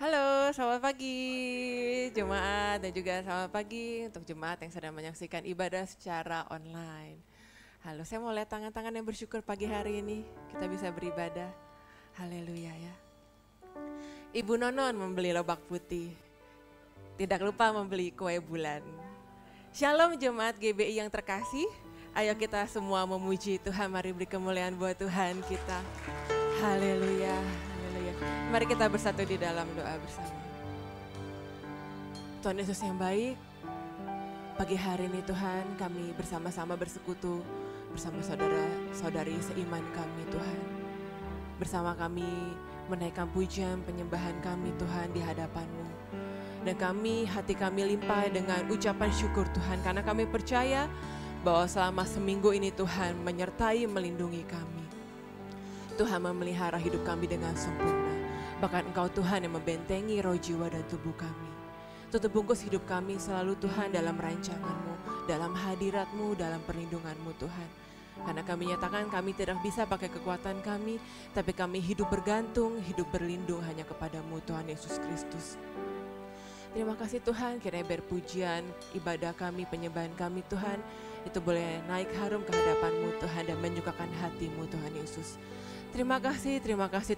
Halo, selamat pagi jemaat dan juga selamat pagi untuk jemaat yang sedang menyaksikan ibadah secara online. Halo, saya mau lihat tangan-tangan yang bersyukur pagi hari ini kita bisa beribadah. Haleluya ya. Ibu Nonon membeli lobak putih, tidak lupa membeli kue bulan. Shalom jemaat GBI yang terkasih, ayo kita semua memuji Tuhan, mari beri kemuliaan buat Tuhan kita. Haleluya. Mari kita bersatu di dalam doa bersama. Tuhan Yesus yang baik, pagi hari ini Tuhan kami bersama-sama bersekutu bersama saudara-saudari seiman kami Tuhan. Bersama kami menaikkan pujian penyembahan kami Tuhan di hadapan-Mu. Dan hati kami limpah dengan ucapan syukur Tuhan karena kami percaya bahwa selama seminggu ini Tuhan menyertai melindungi kami. Tuhan memelihara hidup kami dengan sempurna. Bahkan Engkau Tuhan yang membentengi roh jiwa dan tubuh kami. Tutup bungkus hidup kami selalu Tuhan dalam rancangan-Mu, dalam hadirat-Mu, dalam perlindungan-Mu Tuhan. Karena kami nyatakan kami tidak bisa pakai kekuatan kami, tapi kami hidup bergantung, hidup berlindung hanya kepada-Mu Tuhan Yesus Kristus. Terima kasih Tuhan, kiranya berpujian, ibadah kami, penyembahan kami Tuhan, itu boleh naik harum ke hadapan-Mu Tuhan dan menyukakan hati-Mu Tuhan Yesus. Terima kasih,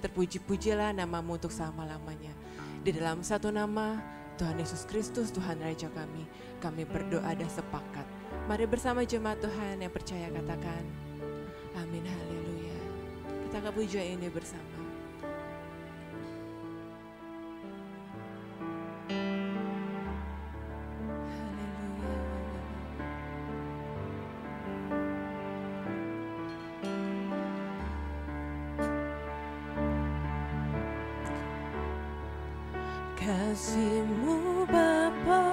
terpuji-pujilah nama-Mu untuk selama-lamanya. Di dalam satu nama, Tuhan Yesus Kristus, Tuhan Raja kami berdoa dan sepakat. Mari bersama jemaat Tuhan yang percaya katakan, amin, haleluya. Kita akan puji ini bersama. Kasih-Mu Bapa,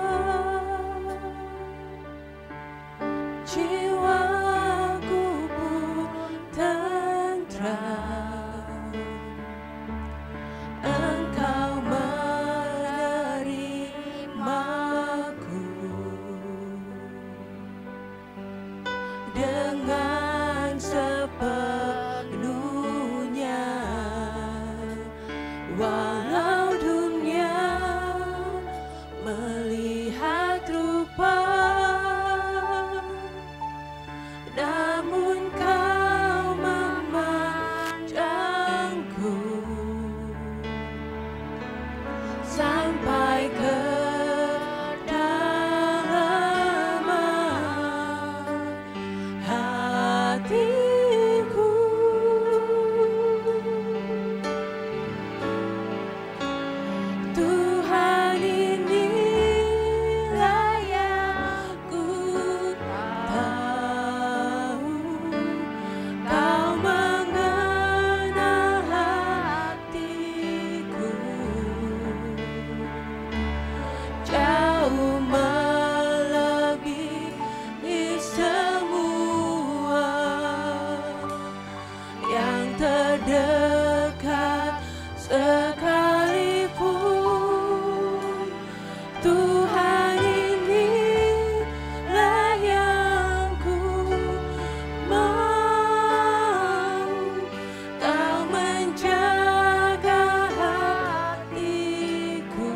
jiwaku pun tentram. Engkau menerimaku dengan sepenuhnya. Walau dunia melihat rupa, namun Kau memandangku sampai ke dalaman hatiku. Tuhan, inilah yang ku tahu, Kau mengenal hatiku, jauh melebihi semua yang terdekat sekalipun. Tuhan, inilah yang ku mau, Kau menjaga hatiku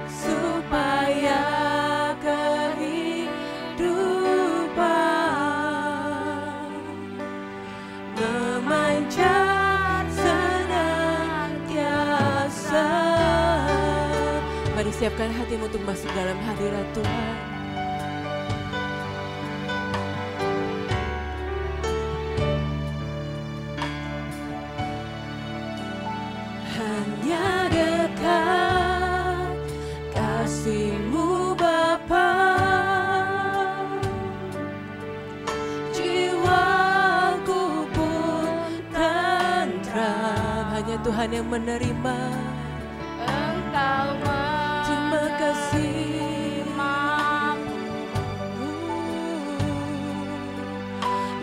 supaya kehidupan memancar senantiasa. Mari siapkan hatimu untuk masuk dalam hadirat Tuhan. Hanya dekat kasih-Mu Bapa, jiwaku pun tentram. Hanya Tuhan yang menerima. Engkau Terima kasih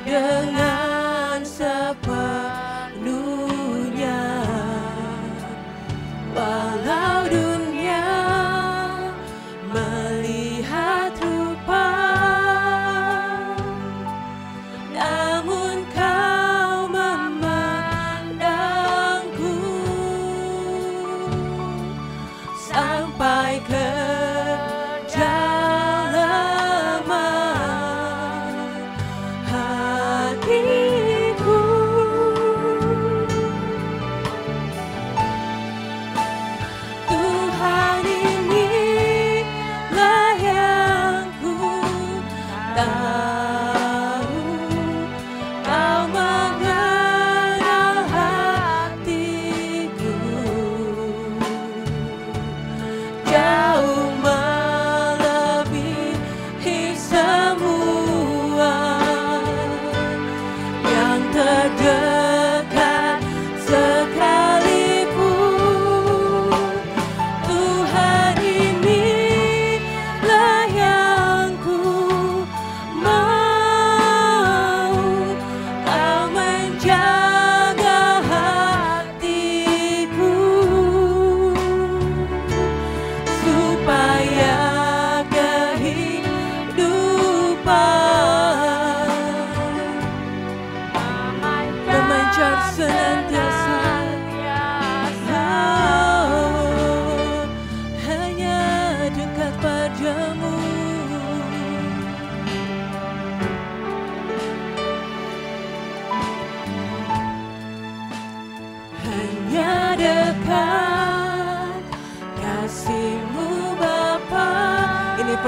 dengan sepenuhnya. Walau dunia melihat rupa, namun Kau memandangku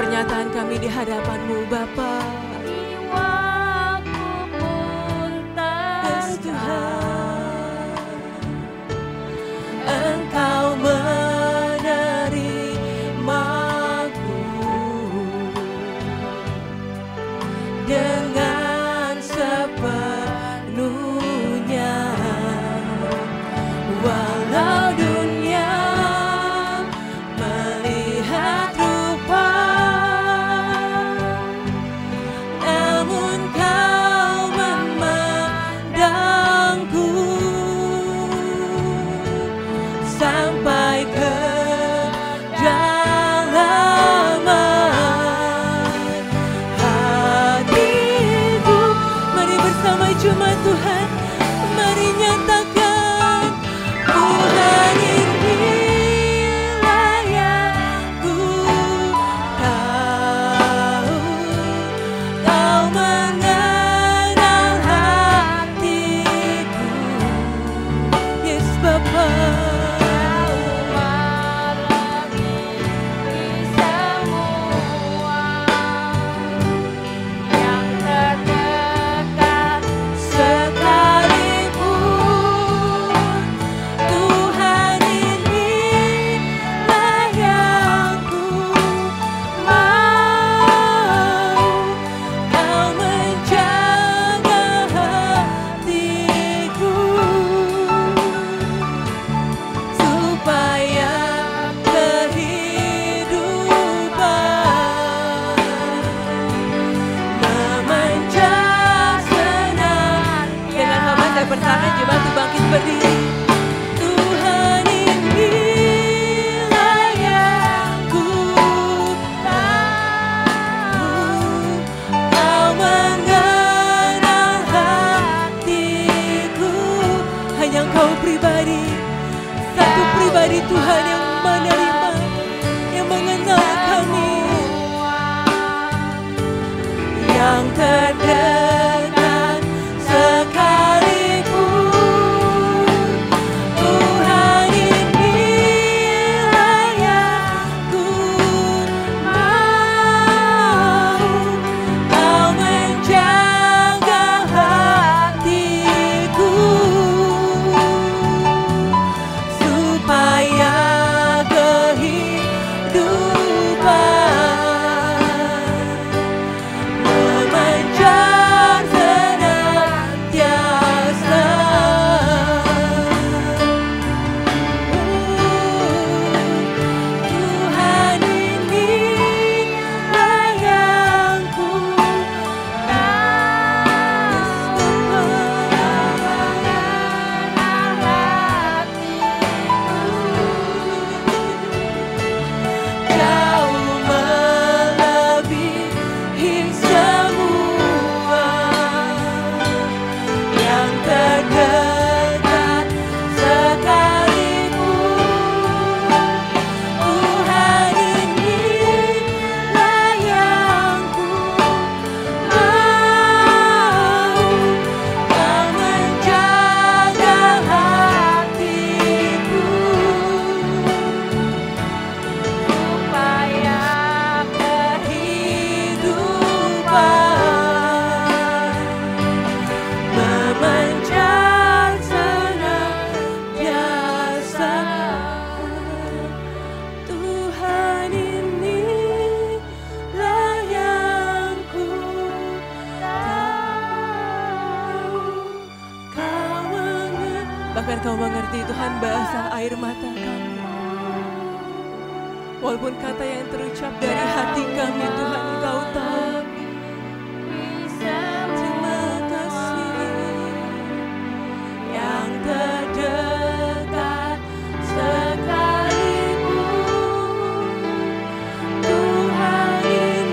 pernyataan kami di hadapan-Mu Bapa. Jiwaku pun Yes, tegar. Tuhan, Engkau menerimaku dengan sepenuhnya, walau dunia melihat rupa, namun Kau memandangku sampai ke dalaman hatiku. Mari bersama jemaat Tuhan, mari nyatakan, Tuhan inilah yang ku tahu, Kau mengenal hatiku. Yes Bapa, bersama jemaat itu bangkit berdiri. Tuhan inilah yang ku tahu, Kau mengenal hatiku. Hanya Engkau pribadi, satu pribadi Tuhan yang menerima, yang mengenal kami, yang terdekat sekali. Bahkan Kau mengerti Tuhan bahasa air mata kami. Walaupun kata yang terucap dari hati kami Tuhan Kau tahu. Terima kasih yang terdekat sekalipun. Tuhan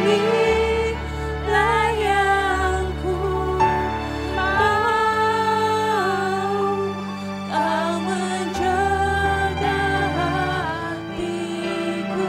inilah yang ku mau. Kau menjaga hatiku.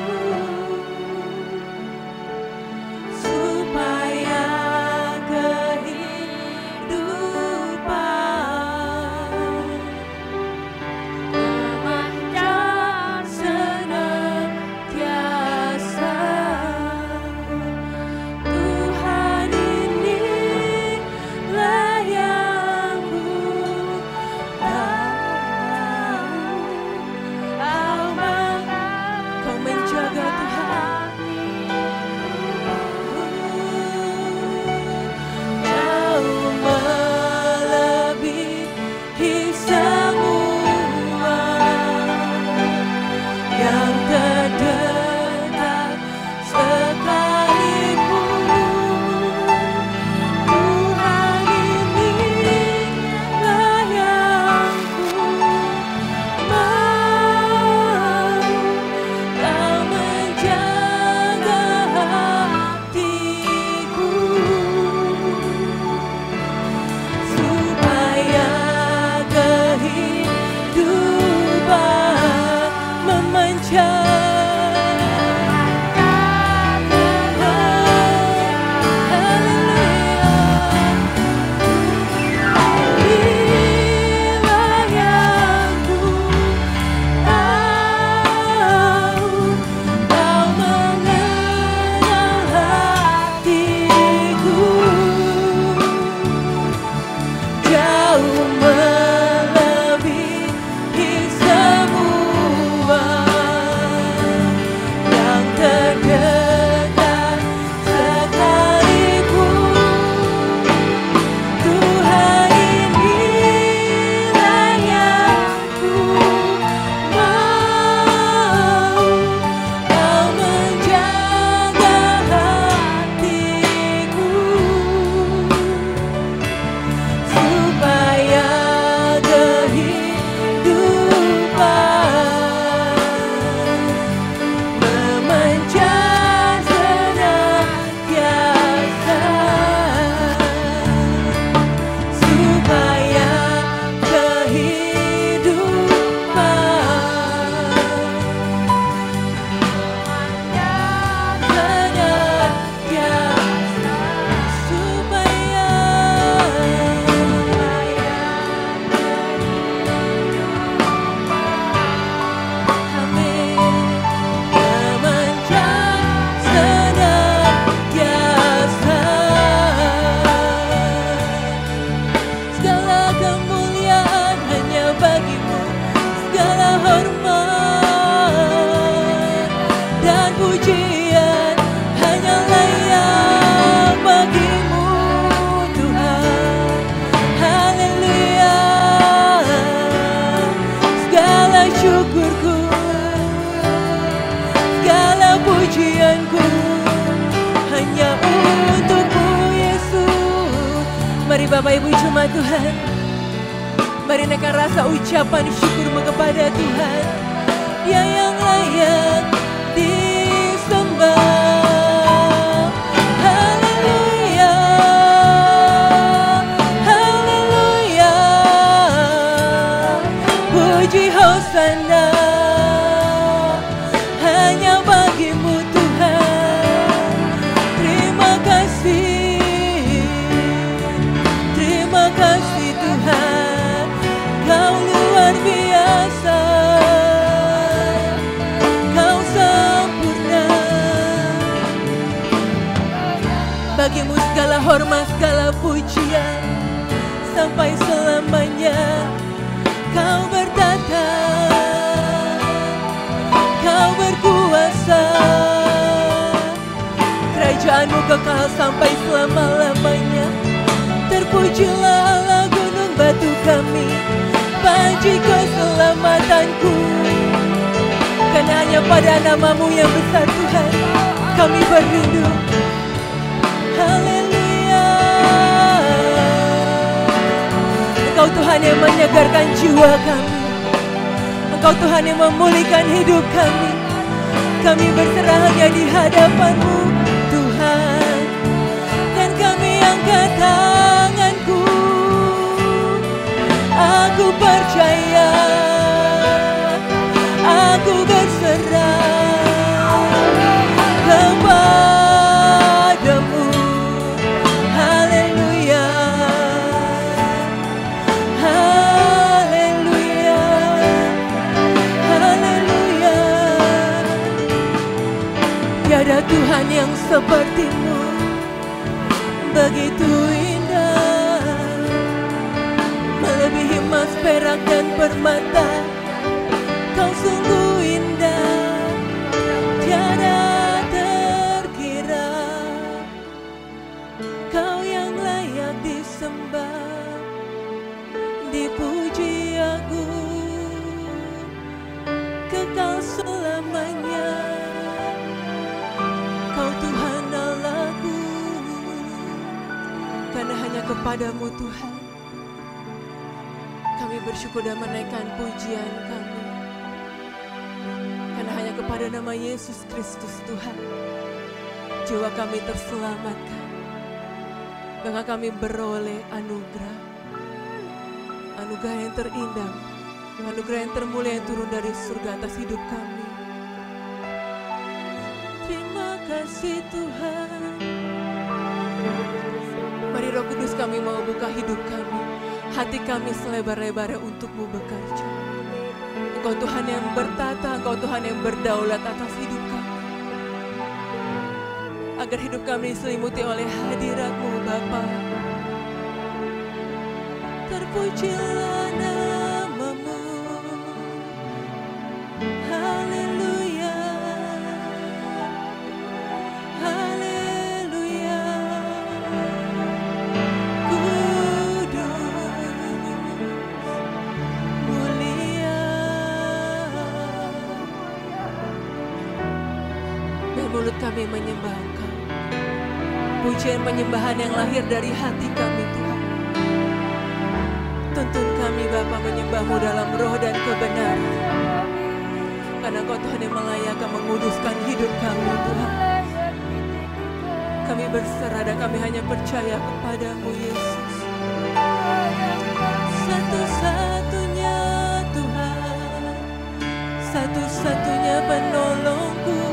Bapak Ibu jemaat Tuhan, mari naikkan rasa ucapan syukur kepada Tuhan. Dia yang layak disembah. Haleluya, haleluya, puji hosana hanya bagimu Tuhan. Terima kasih, terima kasih Tuhan, Kau luar biasa, Kau sempurna. Bagimu segala hormat, segala pujian sampai selamanya. Kau bertata, Kau berkuasa, kerajaanmu kekal sampai selama-lamanya. Terpujilah Allah gunung batu kami, panji keselamatanku. Karena hanya pada namamu yang besar Tuhan kami berrindu. Haleluya, Engkau Tuhan yang menyegarkan jiwa kami, Engkau Tuhan yang memulihkan hidup kami. Kami berserah hanya di hadapan-Mu Tuhan, dan kami angkat tanganku. Aku percaya, aku berserah kepadamu. Haleluya, haleluya, haleluya. Tiada Tuhan yang seperti-Mu, begitu indah, melebihi emas, perak dan permata. Kau sungguh indah, tiada terkira. Kau yang layak disembah, dipuji agung, kekal selamanya. Kau Tuhan Allahku, karena hanya kepadamu Tuhan kami bersyukur dan menaikkan pujian kami. Karena hanya kepada nama Yesus Kristus Tuhan jiwa kami terselamatkan, bahkan kami beroleh anugerah, anugerah yang terindah, anugerah yang termulia yang turun dari surga atas hidup kami. Terima kasih Tuhan. Mari Roh Kudus, kami mau buka hidup kami, hati kami selebar-lebarnya untuk-Mu bekerja. Engkau Tuhan yang bertata, Engkau Tuhan yang berdaulat atas hidup kami, agar hidup kami diselimuti oleh hadirat-Mu Bapa. Terpujilah nama-Mu. Haleluya, haleluya. Mulut kami menyembah Engkau, pujian penyembahan yang lahir dari hati kami Tuhan. Tuntun kami Bapa menyembah-Mu dalam roh dan kebenaran, karena Engkau Tuhan yang melayakkan menguduskan hidup kami Tuhan. Kami berserah dan kami hanya percaya kepadamu Yesus, satu-satunya Tuhan, satu-satunya penolongku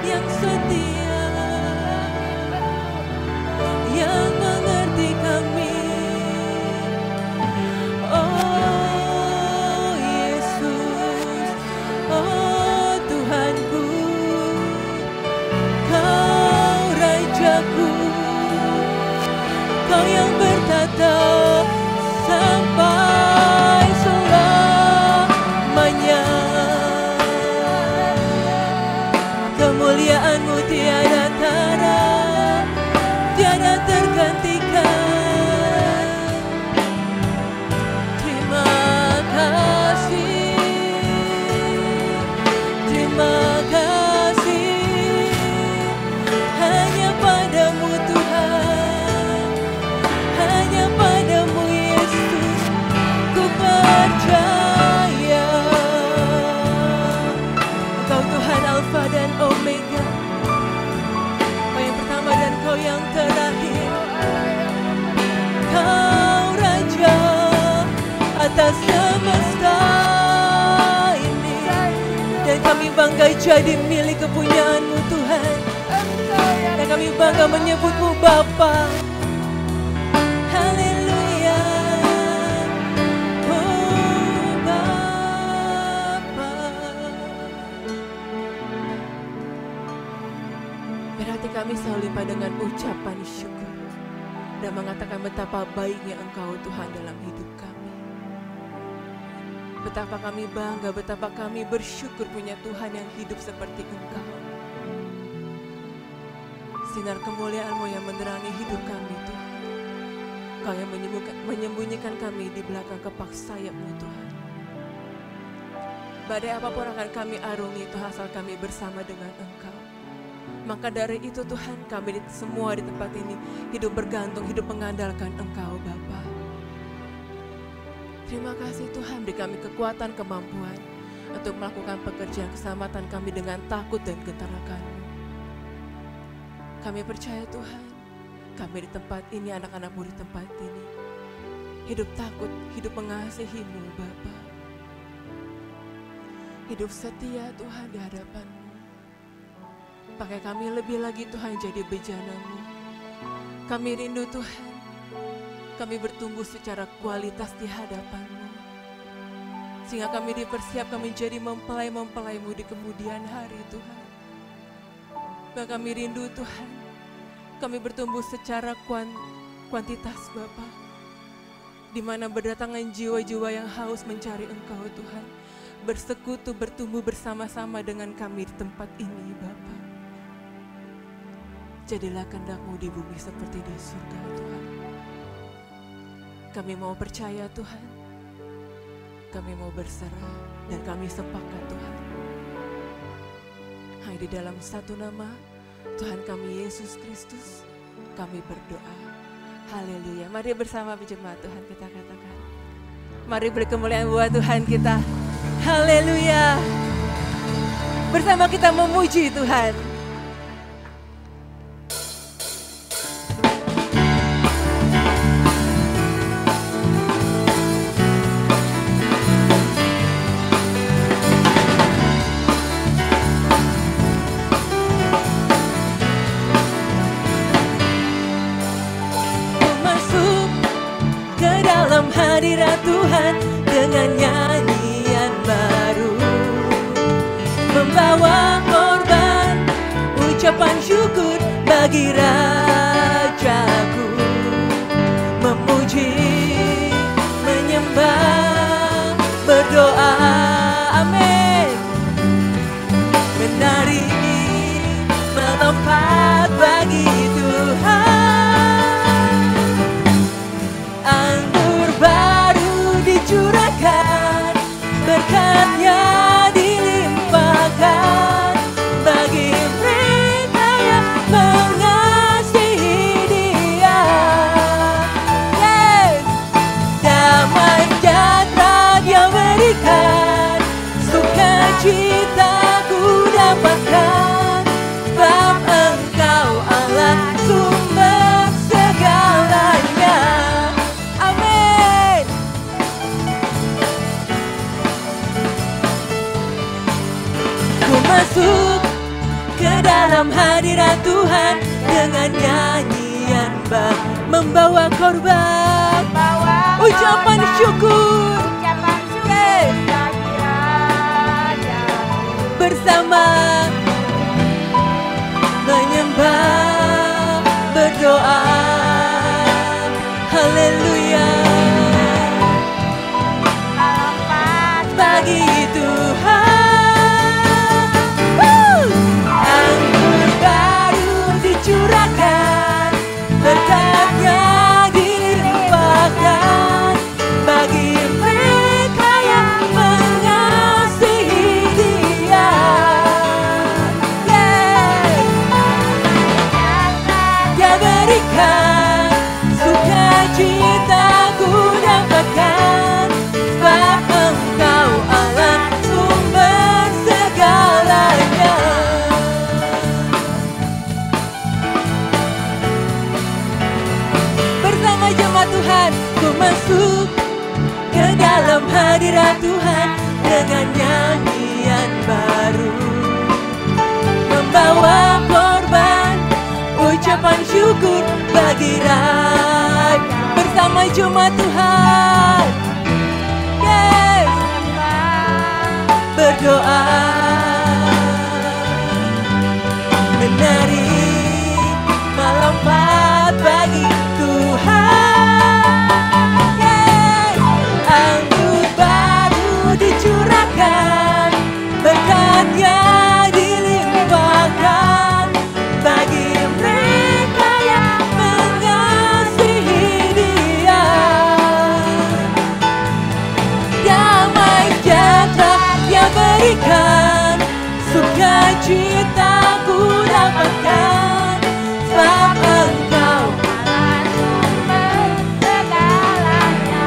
yang setia, yang mengerti kami. Oh Yesus, oh Tuhanku, Kau Rajaku, Kau yang bertata sampai selamanya. Kemuliaan-Mu tiada menjadi milik kepunyaan-Mu Tuhan. Engkau yang Dan kami bangga menyebut-Mu Bapa. Haleluya. Oh Bapa. Berarti kami selalu limpah dengan ucapan syukur dan mengatakan betapa baiknya Engkau Tuhan dalam hidup kami. Betapa kami bangga, betapa kami bersyukur punya Tuhan yang hidup seperti Engkau. Sinar kemuliaan-Mu yang menerangi hidup kami Tuhan. Kau yang menyembunyikan kami di belakang kepak sayap-Mu Tuhan. Badai apapun akan kami arungi Tuhan asal kami bersama dengan Engkau. Maka dari itu Tuhan, kami semua di tempat ini hidup bergantung, hidup mengandalkan Engkau Bapa. Terima kasih Tuhan, beri kami kekuatan, kemampuan untuk melakukan pekerjaan keselamatan kami dengan takut dan gentar akan-Mu. Kami percaya Tuhan, kami di tempat ini, anak-anak-Mu di tempat ini, hidup takut, hidup mengasihi-Mu Bapa. Hidup setia Tuhan di hadapan-Mu. Pakai kami lebih lagi Tuhan jadi bejana-Mu. Kami rindu Tuhan, kami bertumbuh secara kualitas di hadapan-Mu. Sehingga kami dipersiapkan menjadi mempelai-mempelai-Mu di kemudian hari Tuhan. Bahkan kami rindu Tuhan, kami bertumbuh secara kuantitas Bapa. Di mana berdatangan jiwa-jiwa yang haus mencari Engkau Tuhan. Bersekutu, bertumbuh bersama-sama dengan kami di tempat ini Bapa. Jadilah kehendak-Mu di bumi seperti di surga Tuhan. Kami mau percaya Tuhan. Kami mau berserah dan kami sepakat Tuhan. Hanya di dalam satu nama Tuhan kami Yesus Kristus kami berdoa. Haleluya. Mari bersama jemaat Tuhan kita katakan. Mari beri kemuliaan buat Tuhan kita. Haleluya. Bersama kita memuji Tuhan. Hadirat Tuhan dengan nyanyian baru, membawa korban ucapan syukur bagi Rajaku, memuji, menyembah, berdoa, amin, menari, melompat bagi Tuhan. Curahkan, berkat-Nya dilimpahkan bagi mereka yang mengasihi Dia. Yes. Damai sejahtera Dia berikan, sukacita ku dapatkan, sebab Engkau Allah sumber segalanya. Masuk ke dalam hadirat Tuhan dengan nyanyian membawa korban, ucapan syukur, bersama menyembah, berdoa, haleluya, bagi Tuhan. Curahkan, berkat-Nya dilimpahkan bagi mereka yang mengasihi Dia. Yeah. Dia berikan, sukacita ku dapatkan, sebab Engkau Allah sumber segalanya. Jemaat Tuhan, ku masuk ke dalam hadirat Tuhan dengan nyanyian baru, membawa korban ucapan syukur bagi Raja. Bersama jemaat Tuhan, yes, berdoa menari melompat bagi Tuhan, yes. Anggur baru dicurahkan, berkatnya dilimpahkan bagi mereka yang mengasihi Dia. Damai sejahtera Dia berikan, sukacita ku dapatkan, sebab Engkau adalah sumber segalanya.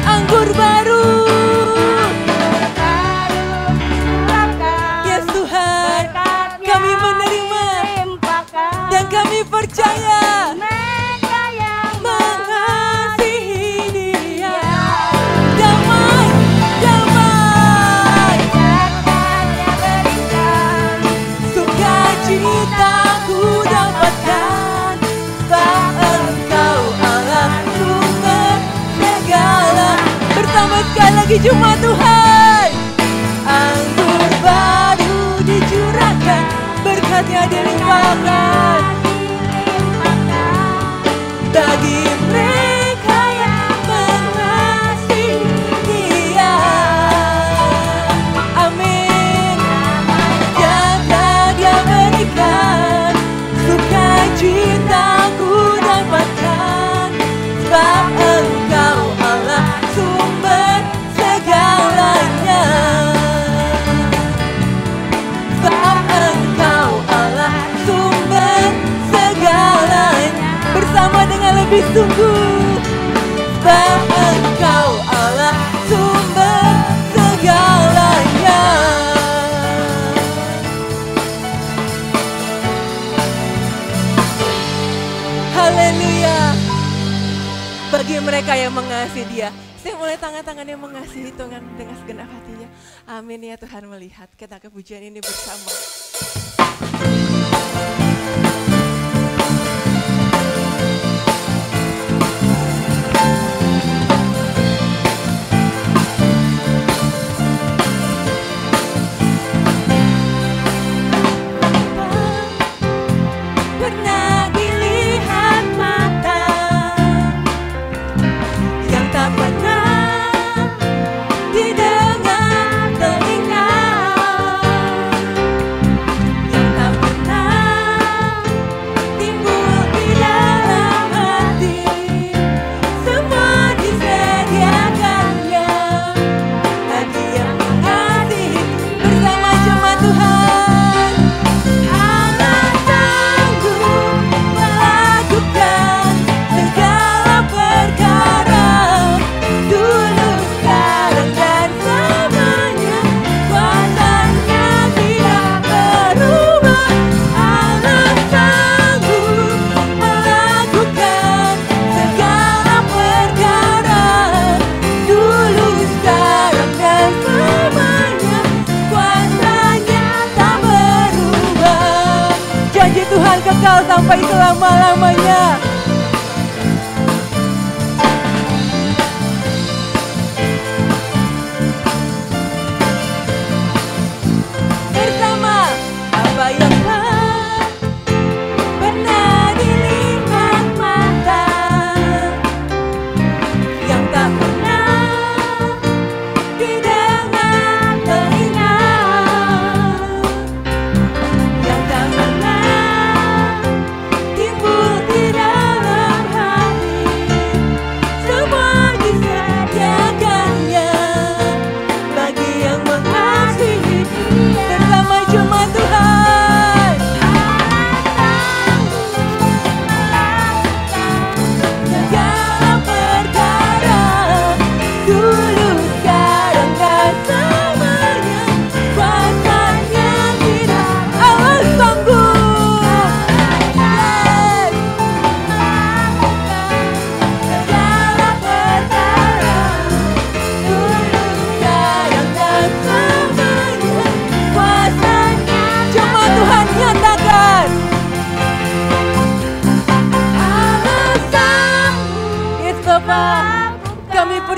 Anggur baru, yes Tuhan, kami menerima dan kami percaya mereka yang mengasihi Dia. Damai, damai, sukacita ku dapatkan, sebab Engkau Allah sumber segala. Bersama sekali lagi jemaat Tuhan. Anggur baru dicurahkan, berkatnya dilimpahkan bagi mereka yang mengasihi Dia. Amin. Sejahtera Dia berikan, sukacita ku dapatkan, sebab Engkau Allah sumber segalanya. Sebab Engkau Allah sumber segalanya. Bersama dengan lebih sungguh, sebab Engkau Allah sumber segalanya. Haleluya. Bagi mereka yang mengasihi Dia, saya mulai tangan-tangan yang mengasihi Tuhan dengan segenap hatinya. Amin ya Tuhan melihat. Kita ke pujian ini bersama. Pernah dilihat mata yang tak pernah didengar telinga, yang tak pernah timbul di dalam hati, semua disediakannya bagi yang mengasihi. Bersama jemaat Tuhan, Allah sanggup melakukan segala perkara, dulu, sekarang, dan selamanya. Kuasanya tidak berubah. Allah sanggup melakukan segala perkara, dulu, sekarang, dan selamanya. Kuasanya tak berubah. Janji Tuhan kekal sampai selama-lamanya. Bersama apa yang pernah dilihat mata, yang tak pernah didengar telinga, yang tak pernah timbul di dalam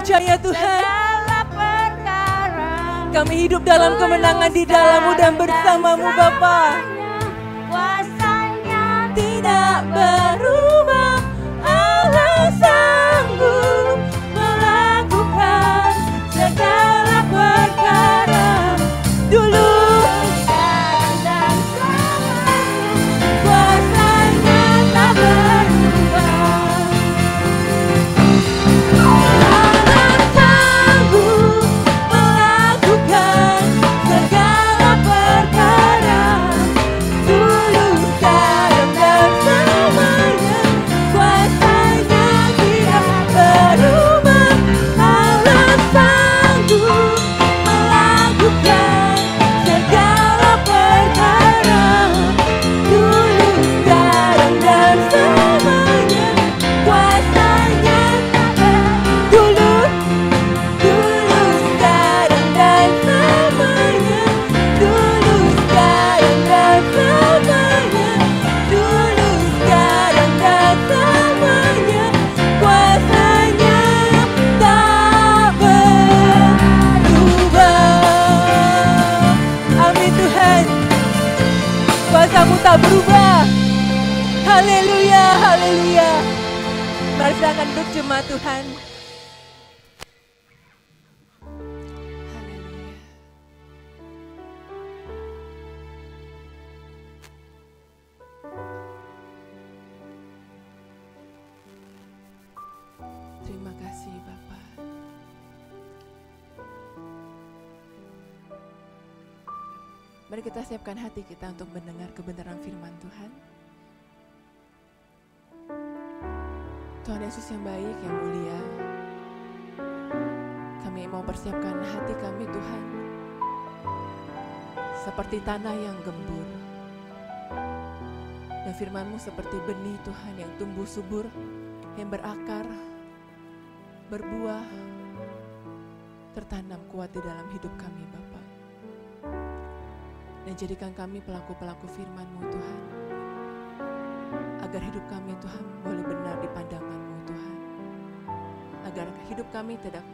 percaya Tuhan. segala perkara. Kami hidup dalam kemenangan di dalam-Mu dan bersama-Mu Bapa. Kuasanya Tidak berubah, Allah sanggup melakukan segala perkara. Dulu sekarang dan selamanya. kuasanya tak berubah. Allah sanggup melakukan segala perkara. Dulu, sekarang, dan selamanya. Kuasanya tidak berubah. Allah sanggup melakukan segala perkara. Dulu, sekarang, dan selamanya. Kuasanya tak dulu, sekarang, dan selamanya. Dulu, sekarang, dan selamanya. Dulu, sekarang, dan selamanya. Kuasanya tak berubah. Amin Tuhan. Kuasa-Mu tak berubah. Haleluya, haleluya. Mari silakan duduk jemaat Tuhan. Haleluya. Terima kasih Bapa. Mari kita siapkan hati kita untuk mendengar kebenaran firman Tuhan. Tuhan Yesus yang baik, yang mulia, kami mau persiapkan hati kami Tuhan, seperti tanah yang gembur. Dan firman-Mu seperti benih Tuhan yang tumbuh subur, yang berakar, berbuah, tertanam kuat di dalam hidup kami Bapa. Dan jadikan kami pelaku-pelaku firman-Mu Tuhan, agar hidup kami Tuhan boleh benar di pandangan-Mu Tuhan, agar hidup kami tidak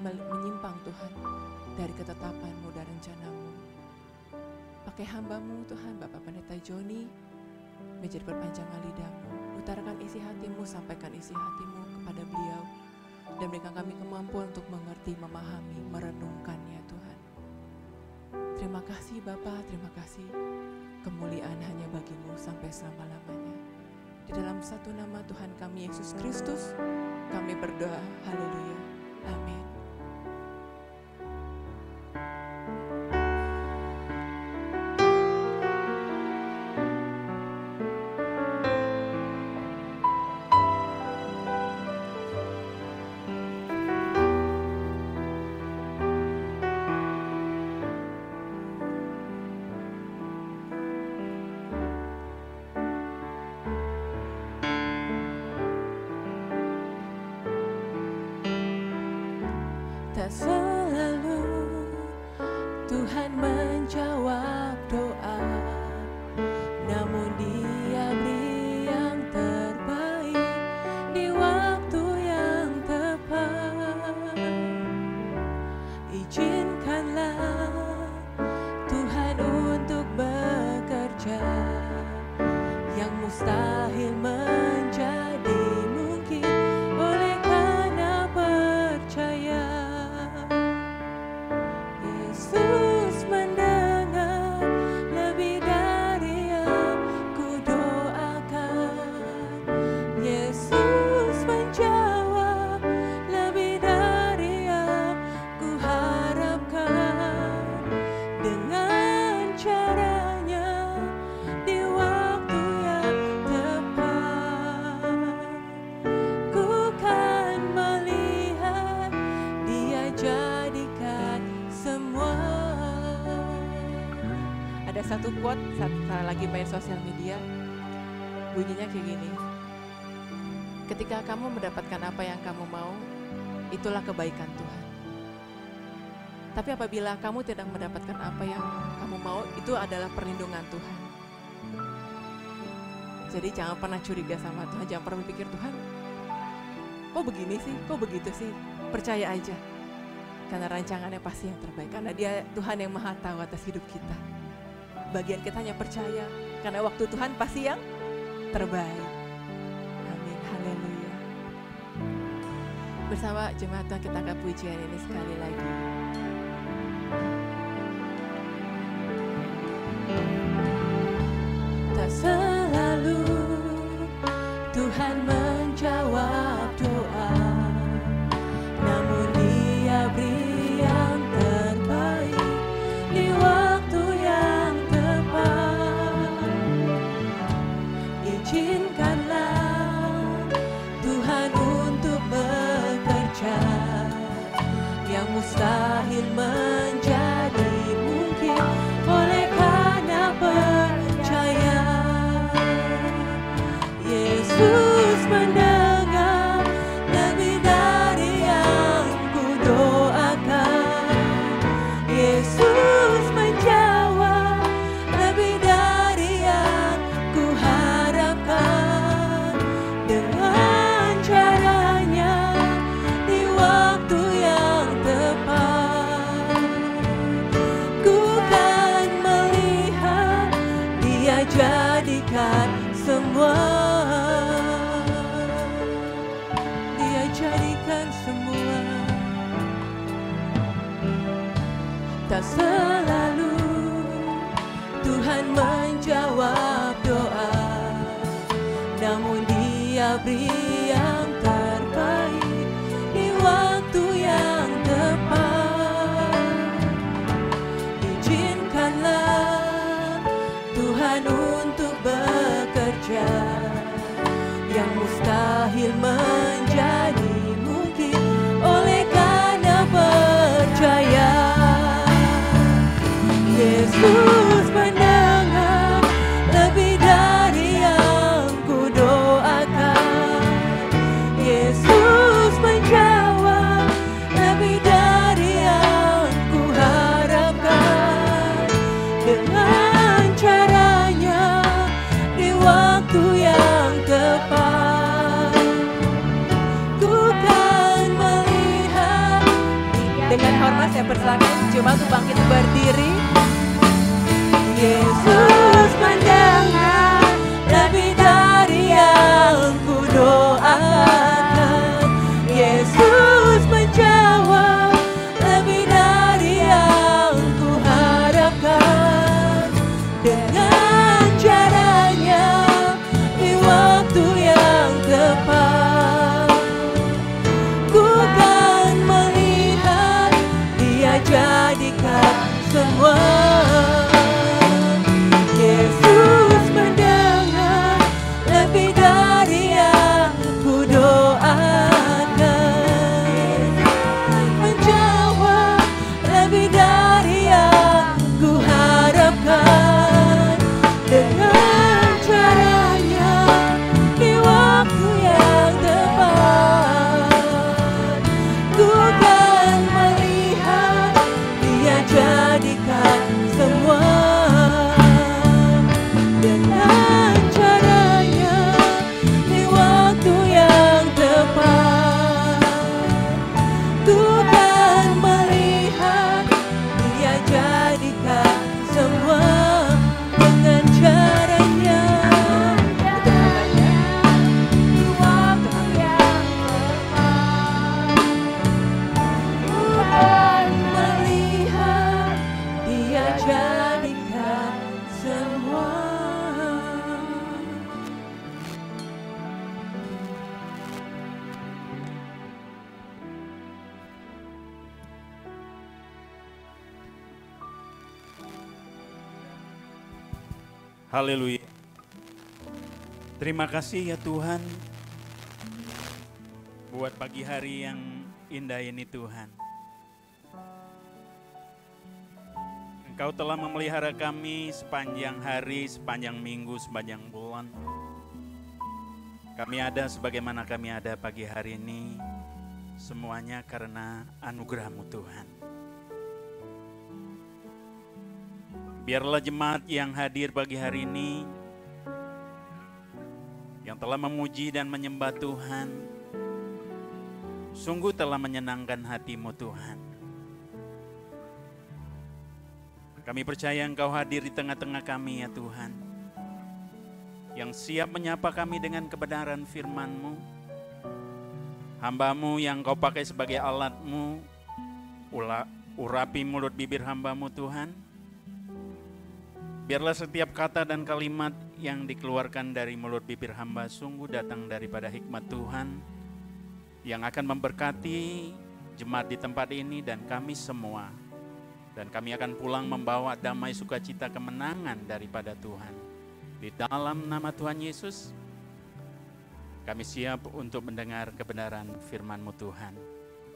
menyimpang Tuhan dari ketetapan-Mu dan rencana-Mu. Pakai hamba-Mu Tuhan, Bapak Pendeta Joni, menjadi perpanjangan lidah-Mu. Utarakan isi hati-Mu, sampaikan isi hati-Mu kepada beliau, dan berikan kami kemampuan untuk mengerti, memahami, merenungkannya Tuhan. Terima kasih Bapa, terima kasih. Kemuliaan hanya bagi-Mu sampai selama-lamanya. Di dalam satu nama Tuhan kami Yesus Kristus, kami berdoa. Haleluya. Amin. Tak selalu Tuhan menjawab doa, namun Dia beri yang terbaik di waktu yang tepat. Izinkanlah Tuhan untuk bekerja, yang mustahil menjadi mungkin oleh karena percaya. Yesus mendengar lebih dari yang ku doakan. Yesus menjawab lebih dari yang ku harapkan. Dengan caranya di waktu yang tepat, ku kan melihat Dia jadikan semua. Ada satu quote saat saya lagi main sosial media, bunyinya kayak gini: ketika kamu mendapatkan apa yang kamu mau, itulah kebaikan Tuhan. Tapi apabila kamu tidak mendapatkan apa yang kamu mau, itu adalah perlindungan Tuhan. Jadi jangan pernah curiga sama Tuhan, jangan pernah berpikir, Tuhan, kok begini sih, kok begitu sih. Percaya aja. Karena rancangannya pasti yang terbaik. Karena Dia Tuhan yang Maha Tahu atas hidup kita. Bagian kita hanya percaya. Karena waktu Tuhan pasti yang terbaik. Amin. Haleluya. Bersama jemaat Tuhan kita angkat pujian ini sekali lagi. Tak selalu Tuhan menjawab doa, namun Dia beri yang terbaik di waktu yang tepat. Izinkanlah Tuhan untuk bekerja, yang mustahil menjadi mungkin oleh karena percaya. Yesus mendengar lebih dari yang ku doakan. Yesus menjawab lebih dari yang ku harapkan. Dengan caranya di waktu yang tepat, ku kan melihat Dia jadikan semua. Dia jadikan semua. Tak selalu Tuhan menjawab doa, namun Dia beri yang terbaik di waktu yang tepat. Izinkanlah Tuhan untuk bekerja, yang mustahil menjadi mungkin oleh karena percaya. Yesus mendengar lebih dari yang ku doakan. Yesus menjawab lebih dari yang ku harapkan. Dengan caranya di waktu yang tepat, ku kan melihat. Dengan hormat saya persilakan jemaat untuk bangkit berdiri. Yesus mendengar lebih dari yang ku doakan. Yesus menjawab lebih dari yang ku harapkan. Dengan caranya di waktu yang tepat, ku kan melihat Dia jadikan semua. Yesus mendengar lebih dari yang ku doakan. Menjawab lebih dari yang ku harapkan. Dengan caranya di waktu yang tepat, ku kan melihat Dia jadikan semua. Dengan caranya di waktu yang tepat, ku kan melihat Dia jadikan semua. Dengan caranya di waktu yang tepat, ku kan melihat Dia jadikan semua. Haleluya. Terima kasih ya Tuhan buat pagi hari yang indah ini Tuhan. Engkau telah memelihara kami sepanjang hari, sepanjang minggu, sepanjang bulan. Kami ada sebagaimana kami ada pagi hari ini, semuanya karena anugerah-Mu Tuhan. Biarlah jemaat yang hadir pagi hari ini, yang telah memuji dan menyembah Tuhan, sungguh telah menyenangkan hati-Mu Tuhan. Kami percaya Engkau hadir di tengah-tengah kami ya Tuhan, yang siap menyapa kami dengan kebenaran firman-Mu. Hamba-Mu yang Kau pakai sebagai alat-Mu, urapi mulut bibir hamba-Mu Tuhan. Biarlah setiap kata dan kalimat yang dikeluarkan dari mulut bibir hamba sungguh datang daripada hikmat Tuhan, yang akan memberkati jemaat di tempat ini dan kami semua. Dan kami akan pulang membawa damai sukacita kemenangan daripada Tuhan. Di dalam nama Tuhan Yesus, kami siap untuk mendengar kebenaran firman-Mu Tuhan.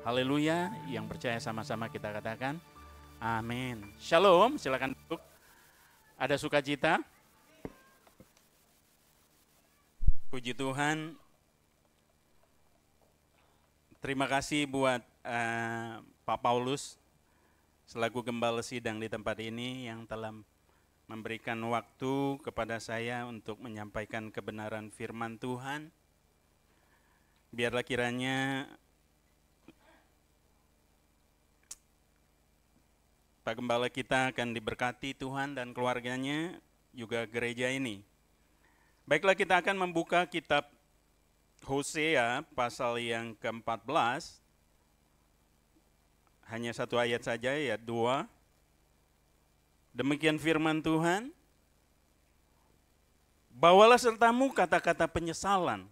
Haleluya, yang percaya sama-sama kita katakan, amin. Shalom, silakan duduk. Ada sukacita? Puji Tuhan. Terima kasih buat Pak Paulus selaku gembala sidang di tempat ini yang telah memberikan waktu kepada saya untuk menyampaikan kebenaran firman Tuhan. Biarlah kiranya Pak Gembala kita akan diberkati Tuhan dan keluarganya, juga gereja ini. Baiklah, kita akan membuka kitab Hosea pasal yang ke-14. Hanya satu ayat saja, ayat 2. Demikian firman Tuhan. Bawalah sertamu kata-kata penyesalan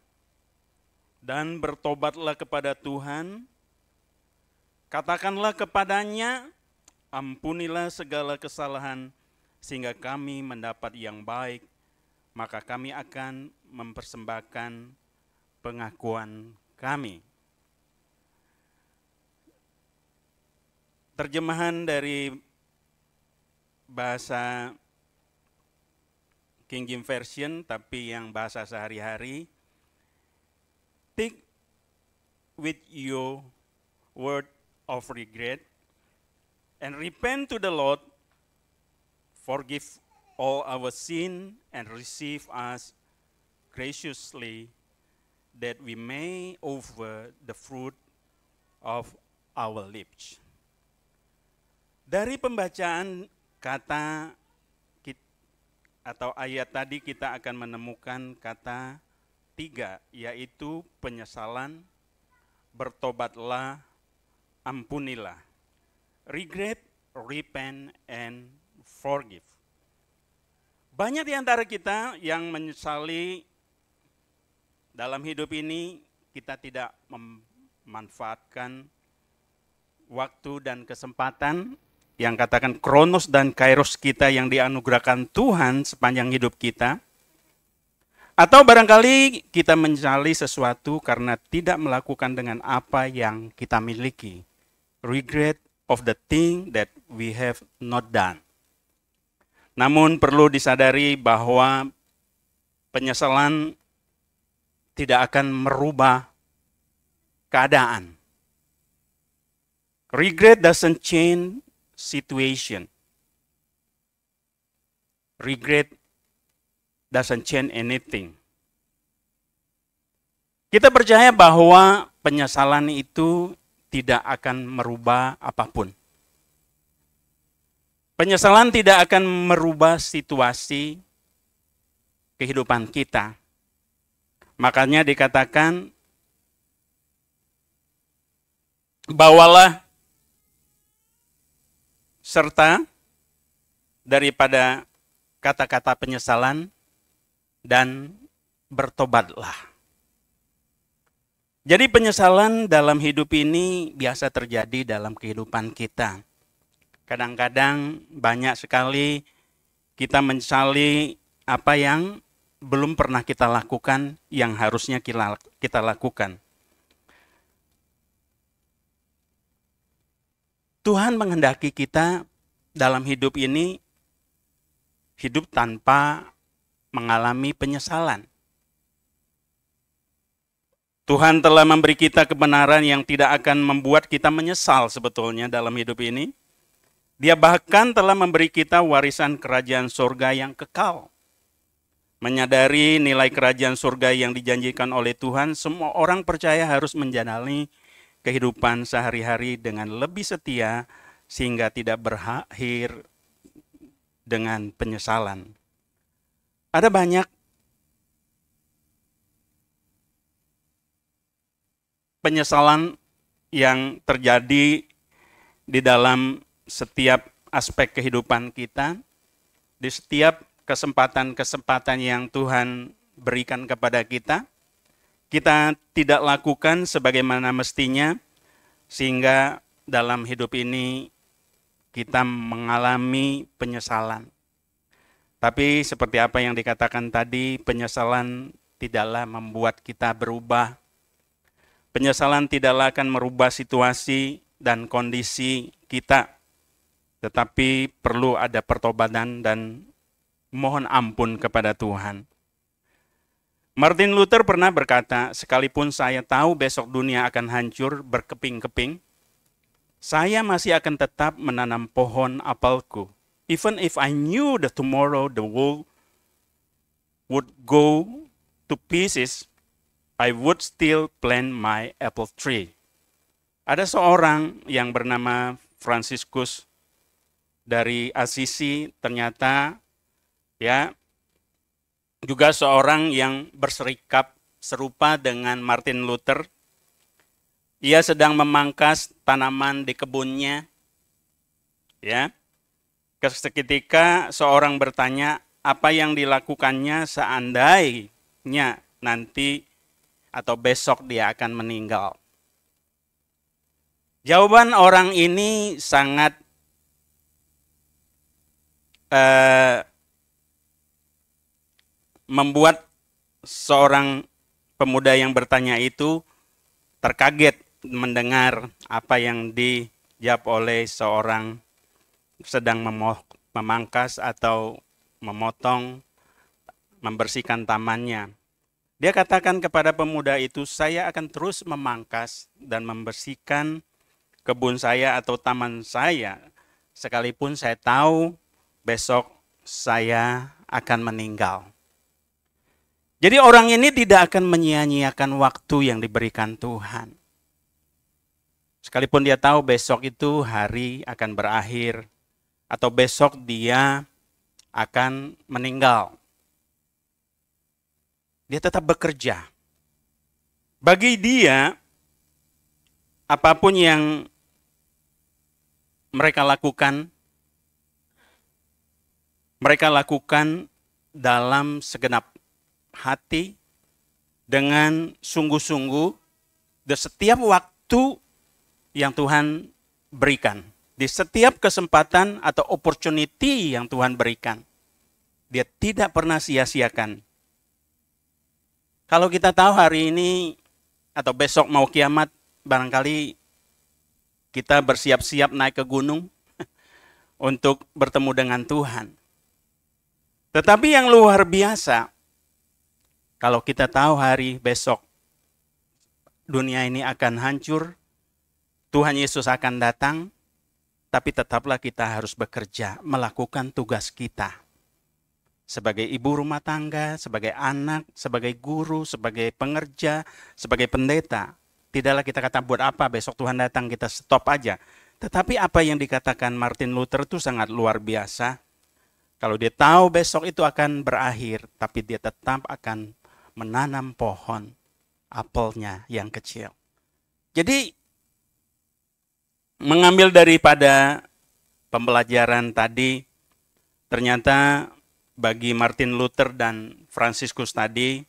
dan bertobatlah kepada Tuhan. Katakanlah kepadanya, ampunilah segala kesalahan sehingga kami mendapat yang baik, maka kami akan mempersembahkan pengakuan kami. Terjemahan dari bahasa King James Version, tapi yang bahasa sehari-hari. Take with you word of regret and repent to the Lord, forgive all our sin and receive us graciously, that we may offer the fruit of our lips. Dari pembacaan kata atau ayat tadi kita akan menemukan kata 3, yaitu penyesalan, bertobatlah, ampunilah. Regret, repent, and forgive. Banyak di antara kita yang menyesali dalam hidup ini, kita tidak memanfaatkan waktu dan kesempatan yang katakan kronos dan kairos kita yang dianugerahkan Tuhan sepanjang hidup kita. Atau barangkali kita menyesali sesuatu karena tidak melakukan dengan apa yang kita miliki. Regret of the thing that we have not done. Namun perlu disadari bahwa penyesalan tidak akan merubah keadaan. Regret doesn't change situation. Regret doesn't change anything. Kita percaya bahwa penyesalan itu tidak akan merubah apapun. Penyesalan tidak akan merubah situasi kehidupan kita. Makanya dikatakan, bawalah serta daripada kata-kata penyesalan dan bertobatlah. Jadi penyesalan dalam hidup ini biasa terjadi dalam kehidupan kita. Kadang-kadang banyak sekali kita menyesali apa yang belum pernah kita lakukan yang harusnya kita lakukan. Tuhan menghendaki kita dalam hidup ini hidup tanpa mengalami penyesalan. Tuhan telah memberi kita kebenaran yang tidak akan membuat kita menyesal sebetulnya dalam hidup ini. Dia bahkan telah memberi kita warisan kerajaan surga yang kekal. Menyadari nilai kerajaan surga yang dijanjikan oleh Tuhan, semua orang percaya harus menjalani kehidupan sehari-hari dengan lebih setia sehingga tidak berakhir dengan penyesalan. Ada banyak penyesalan yang terjadi di dalam setiap aspek kehidupan kita, di setiap kesempatan-kesempatan yang Tuhan berikan kepada kita tidak lakukan sebagaimana mestinya, sehingga dalam hidup ini kita mengalami penyesalan. Tapi seperti apa yang dikatakan tadi, penyesalan tidaklah membuat kita berubah. Penyesalan tidaklah akan merubah situasi dan kondisi kita, tetapi perlu ada pertobatan dan mohon ampun kepada Tuhan. Martin Luther pernah berkata, sekalipun saya tahu besok dunia akan hancur berkeping-keping, saya masih akan tetap menanam pohon apelku. Even if I knew that tomorrow the world would go to pieces, I would still plant my apple tree. Ada seorang yang bernama Fransiskus dari Assisi, ternyata juga seorang yang berserikap serupa dengan Martin Luther. Ia sedang memangkas tanaman di kebunnya. Seketika seorang bertanya apa yang dilakukannya seandainya nanti atau besok dia akan meninggal. Jawaban orang ini sangat membuat seorang pemuda yang bertanya itu terkaget mendengar apa yang dijawab oleh seorang sedang memangkas atau memotong, membersihkan tamannya. Dia katakan kepada pemuda itu, saya akan terus memangkas dan membersihkan kebun saya atau taman saya, sekalipun saya tahu besok saya akan meninggal. Jadi orang ini tidak akan menyia-nyiakan waktu yang diberikan Tuhan. Sekalipun dia tahu besok itu hari akan berakhir, atau besok dia akan meninggal, dia tetap bekerja. Bagi dia, apapun yang mereka lakukan dalam segenap hati, dengan sungguh-sungguh, di setiap waktu yang Tuhan berikan, di setiap kesempatan atau opportunity yang Tuhan berikan, dia tidak pernah sia-siakan. Kalau kita tahu hari ini atau besok mau kiamat, barangkali kita bersiap-siap naik ke gunung untuk bertemu dengan Tuhan. Tetapi yang luar biasa, kalau kita tahu hari besok dunia ini akan hancur, Tuhan Yesus akan datang, tapi tetaplah kita harus bekerja, melakukan tugas kita. Sebagai ibu rumah tangga, sebagai anak, sebagai guru, sebagai pengerja, sebagai pendeta. Tidaklah kita kata buat apa besok Tuhan datang, kita stop aja. Tetapi apa yang dikatakan Martin Luther itu sangat luar biasa. Kalau dia tahu besok itu akan berakhir, tapi dia tetap akan menanam pohon apelnya yang kecil. Jadi mengambil daripada pembelajaran tadi, ternyata bagi Martin Luther dan Fransiskus tadi,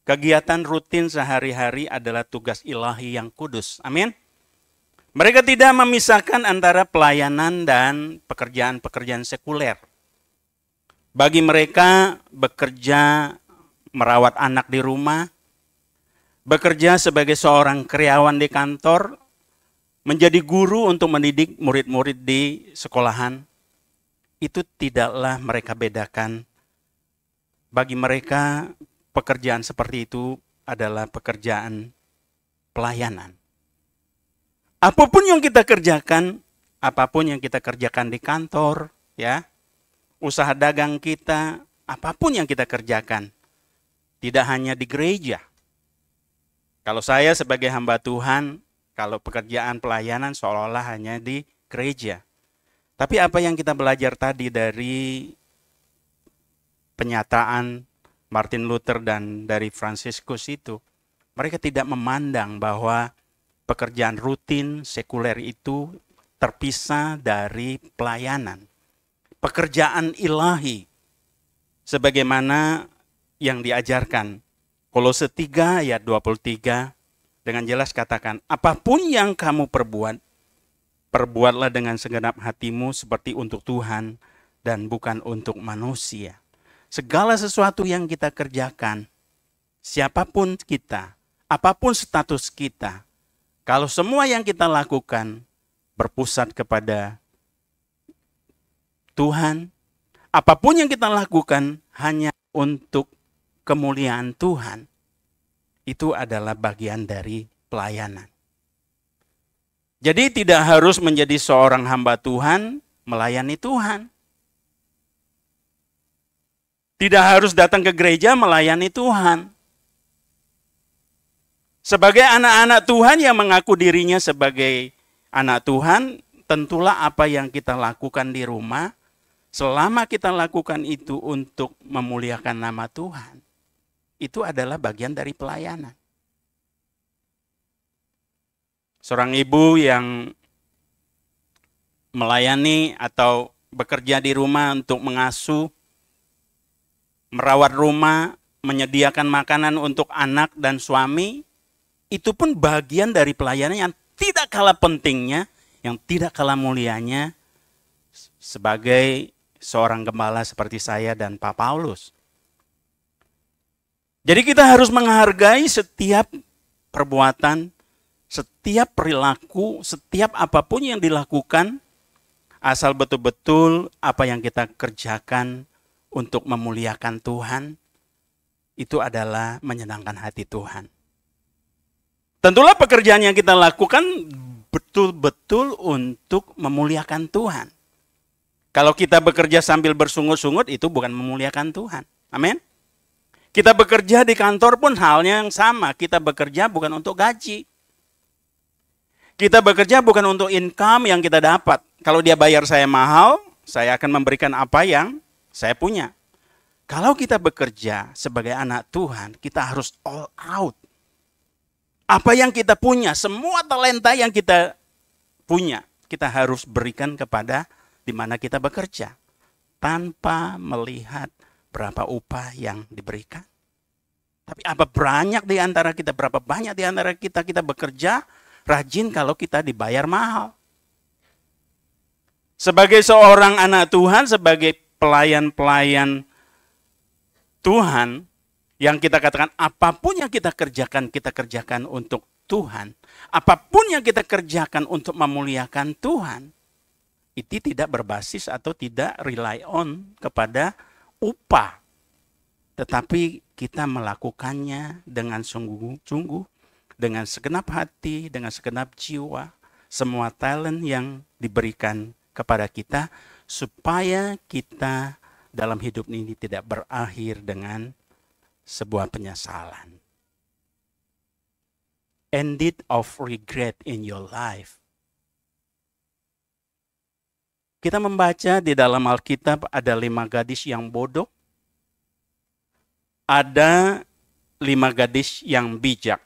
kegiatan rutin sehari-hari adalah tugas ilahi yang kudus. Amin. Mereka tidak memisahkan antara pelayanan dan pekerjaan-pekerjaan sekuler. Bagi mereka, bekerja merawat anak di rumah, bekerja sebagai seorang karyawan di kantor, menjadi guru untuk mendidik murid-murid di sekolahan, itu tidaklah mereka bedakan. Bagi mereka, pekerjaan seperti itu adalah pekerjaan pelayanan. Apapun yang kita kerjakan di kantor, usaha dagang kita, apapun yang kita kerjakan, tidak hanya di gereja. Kalau saya sebagai hamba Tuhan, kalau pekerjaan pelayanan seolah-olah hanya di gereja. Tapi apa yang kita belajar tadi dari penyataan Martin Luther dan dari Fransiskus itu, mereka tidak memandang bahwa pekerjaan rutin sekuler itu terpisah dari pelayanan. Pekerjaan ilahi sebagaimana yang diajarkan Kolose 3 ayat 23 dengan jelas katakan, apapun yang kamu perbuat, perbuatlah dengan segenap hatimu seperti untuk Tuhan dan bukan untuk manusia. Segala sesuatu yang kita kerjakan, siapapun kita, apapun status kita, kalau semua yang kita lakukan berpusat kepada Tuhan, apapun yang kita lakukan hanya untuk kemuliaan Tuhan, itu adalah bagian dari pelayanan. Jadi tidak harus menjadi seorang hamba Tuhan melayani Tuhan. Tidak harus datang ke gereja melayani Tuhan. Sebagai anak-anak Tuhan yang mengaku dirinya sebagai anak Tuhan, tentulah apa yang kita lakukan di rumah, selama kita lakukan itu untuk memuliakan nama Tuhan, itu adalah bagian dari pelayanan. Seorang ibu yang melayani atau bekerja di rumah untuk mengasuh, merawat rumah, menyediakan makanan untuk anak dan suami, itu pun bagian dari pelayanan yang tidak kalah pentingnya, yang tidak kalah mulianya sebagai seorang gembala seperti saya dan Pak Paulus. Jadi kita harus menghargai setiap perbuatan, setiap perilaku, setiap apapun yang dilakukan, asal betul-betul apa yang kita kerjakan untuk memuliakan Tuhan, itu adalah menyenangkan hati Tuhan. Tentulah pekerjaan yang kita lakukan betul-betul untuk memuliakan Tuhan. Kalau kita bekerja sambil bersungut-sungut, itu bukan memuliakan Tuhan. Amin. Kita bekerja di kantor pun halnya yang sama. Kita bekerja bukan untuk gaji. Kita bekerja bukan untuk income yang kita dapat. Kalau dia bayar saya mahal, saya akan memberikan apa yang saya punya. Kalau kita bekerja sebagai anak Tuhan, kita harus all out. Apa yang kita punya, semua talenta yang kita punya, kita harus berikan kepada di mana kita bekerja. Tanpa melihat berapa upah yang diberikan. Tapi apa banyak di antara kita, berapa banyak di antara kita bekerja rajin kalau kita dibayar mahal. Sebagai seorang anak Tuhan, sebagai pelayan-pelayan Tuhan, yang kita katakan apapun yang kita kerjakan untuk Tuhan. Apapun yang kita kerjakan untuk memuliakan Tuhan, itu tidak berbasis atau tidak rely on kepada upah. Tetapi kita melakukannya dengan sungguh-sungguh, dengan segenap hati, dengan segenap jiwa, semua talent yang diberikan kepada kita, supaya kita dalam hidup ini tidak berakhir dengan sebuah penyesalan. Ended of regret in your life. Kita membaca di dalam Alkitab ada 5 gadis yang bodoh. Ada 5 gadis yang bijak.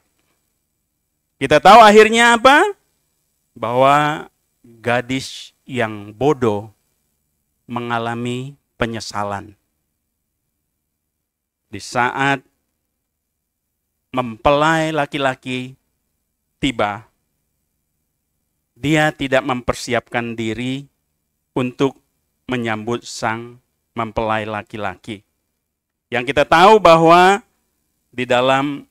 Kita tahu akhirnya apa? Bahwa gadis yang bodoh mengalami penyesalan. Di saat mempelai laki-laki tiba, dia tidak mempersiapkan diri untuk menyambut sang mempelai laki-laki. Yang kita tahu bahwa di dalam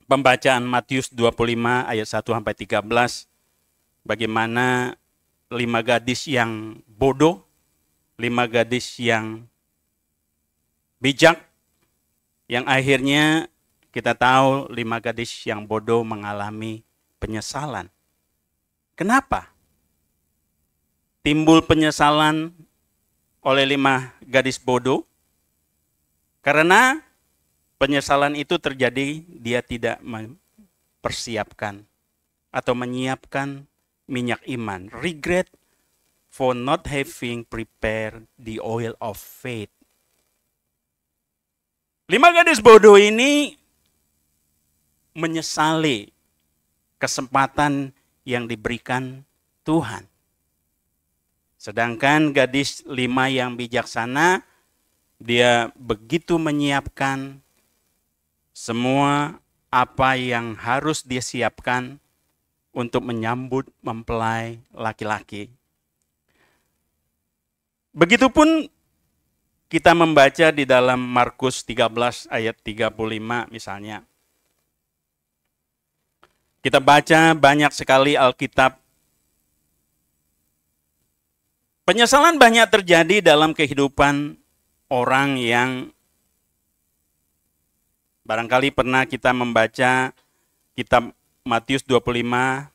pembacaan Matius 25 ayat 1 sampai 13, bagaimana 5 gadis yang bodoh, 5 gadis yang bijak, yang akhirnya kita tahu 5 gadis yang bodoh mengalami penyesalan. Kenapa? Timbul penyesalan oleh 5 gadis bodoh, karena penyesalan itu terjadi dia tidak mempersiapkan atau menyiapkan minyak iman. Regret for not having prepared the oil of faith. 5 gadis bodoh ini menyesali kesempatan yang diberikan Tuhan. Sedangkan gadis 5 yang bijaksana, dia begitu menyiapkan semua apa yang harus dia siapkan untuk menyambut mempelai laki-laki. Begitupun kita membaca di dalam Markus 13 ayat 35 misalnya. Kita baca banyak sekali Alkitab. Penyesalan banyak terjadi dalam kehidupan orang yang barangkali pernah kita membaca kitab Matius 25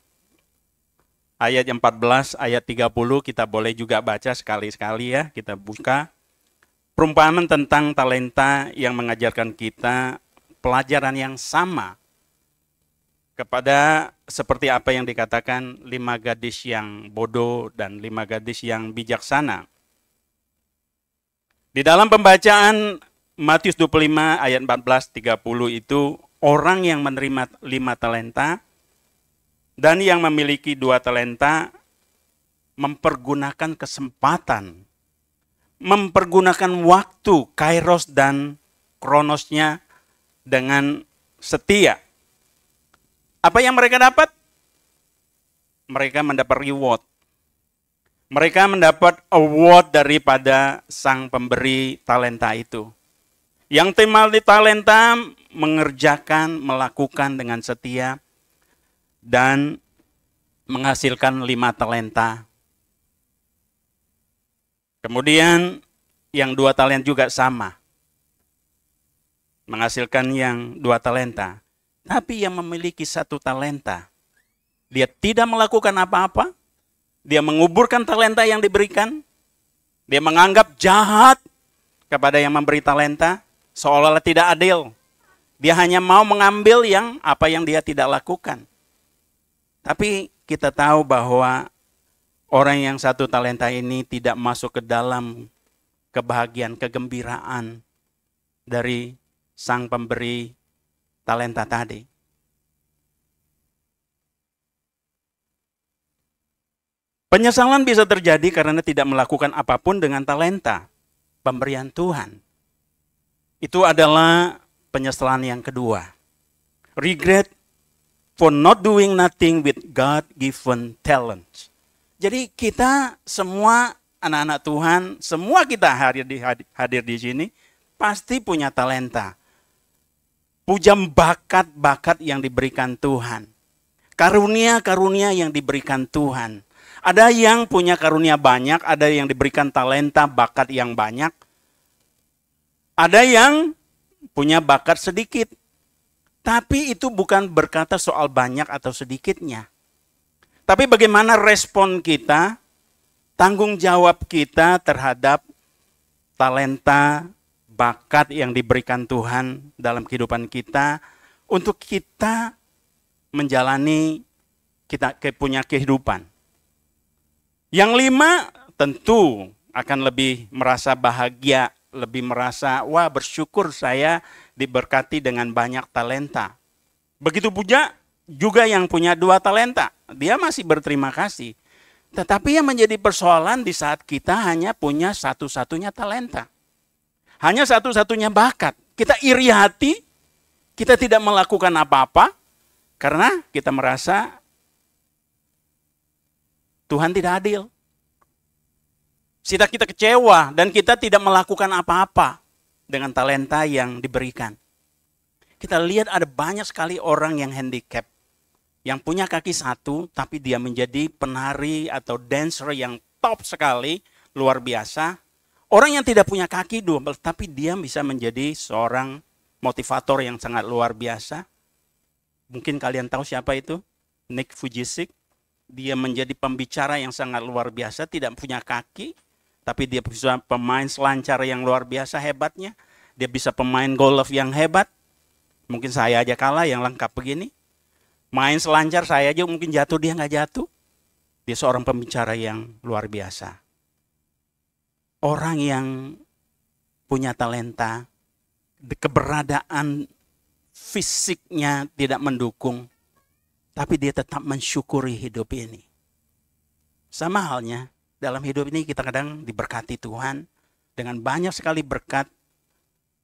ayat 14, ayat 30, kita boleh juga baca sekali-sekali ya, kita buka. Perumpamaan tentang talenta yang mengajarkan kita pelajaran yang sama kepada seperti apa yang dikatakan 5 gadis yang bodoh dan 5 gadis yang bijaksana. Di dalam pembacaan Matius 25 ayat 14-30 itu, orang yang menerima 5 talenta dan yang memiliki 2 talenta mempergunakan kesempatan, mempergunakan waktu, kairos dan kronosnya dengan setia. Apa yang mereka dapat? Mereka mendapat reward. Mereka mendapat award daripada sang pemberi talenta itu. Yang tema di talenta mengerjakan, melakukan dengan setia, dan menghasilkan 5 talenta. Kemudian yang 2 talenta juga sama. Menghasilkan yang 2 talenta. Tapi yang memiliki 1 talenta, dia tidak melakukan apa-apa. Dia menguburkan talenta yang diberikan. Dia menganggap jahat kepada yang memberi talenta, seolah-olah tidak adil. Dia hanya mau mengambil apa yang dia tidak lakukan. Tapi kita tahu bahwa orang yang 1 talenta ini tidak masuk ke dalam kebahagiaan, kegembiraan dari sang pemberi talenta tadi. Penyesalan bisa terjadi karena tidak melakukan apapun dengan talenta pemberian Tuhan. Itu adalah penyesalan yang kedua. Regret for not doing nothing with God-given talents. Jadi kita semua anak-anak Tuhan, semua kita hadir di sini, pasti punya talenta. Punya bakat-bakat yang diberikan Tuhan. Karunia-karunia yang diberikan Tuhan. Ada yang punya karunia banyak, ada yang diberikan talenta, bakat yang banyak. Ada yang punya bakat sedikit. Tapi itu bukan berkata soal banyak atau sedikitnya. Tapi bagaimana respon kita, tanggung jawab kita terhadap talenta, bakat yang diberikan Tuhan dalam kehidupan kita, untuk kita menjalani, kita punya kehidupan. Yang 5 tentu akan lebih merasa bahagia, lebih merasa, wah bersyukur saya diberkati dengan banyak talenta. Begitu juga yang punya 2 talenta, dia masih berterima kasih. Tetapi yang menjadi persoalan di saat kita hanya punya satu-satunya talenta. Hanya satu-satunya bakat. Kita iri hati, kita tidak melakukan apa-apa, karena kita merasa Tuhan tidak adil. Kita kecewa dan kita tidak melakukan apa-apa dengan talenta yang diberikan. Kita lihat ada banyak sekali orang yang handicap, yang punya kaki 1, tapi dia menjadi penari atau dancer yang top sekali, luar biasa. Orang yang tidak punya kaki 2, tapi dia bisa menjadi seorang motivator yang sangat luar biasa. Mungkin kalian tahu siapa itu? Nick Vujicic. Dia menjadi pembicara yang sangat luar biasa, tidak punya kaki, tapi dia bisa pemain selancar yang luar biasa hebatnya. Dia bisa pemain golf yang hebat. Mungkin saya aja kalah yang lengkap begini. Main selancar saya aja mungkin jatuh, dia nggak jatuh. Dia seorang pembicara yang luar biasa. Orang yang punya talenta, keberadaan fisiknya tidak mendukung, tapi dia tetap mensyukuri hidup ini. Sama halnya, dalam hidup ini kita kadang diberkati Tuhan dengan banyak sekali berkat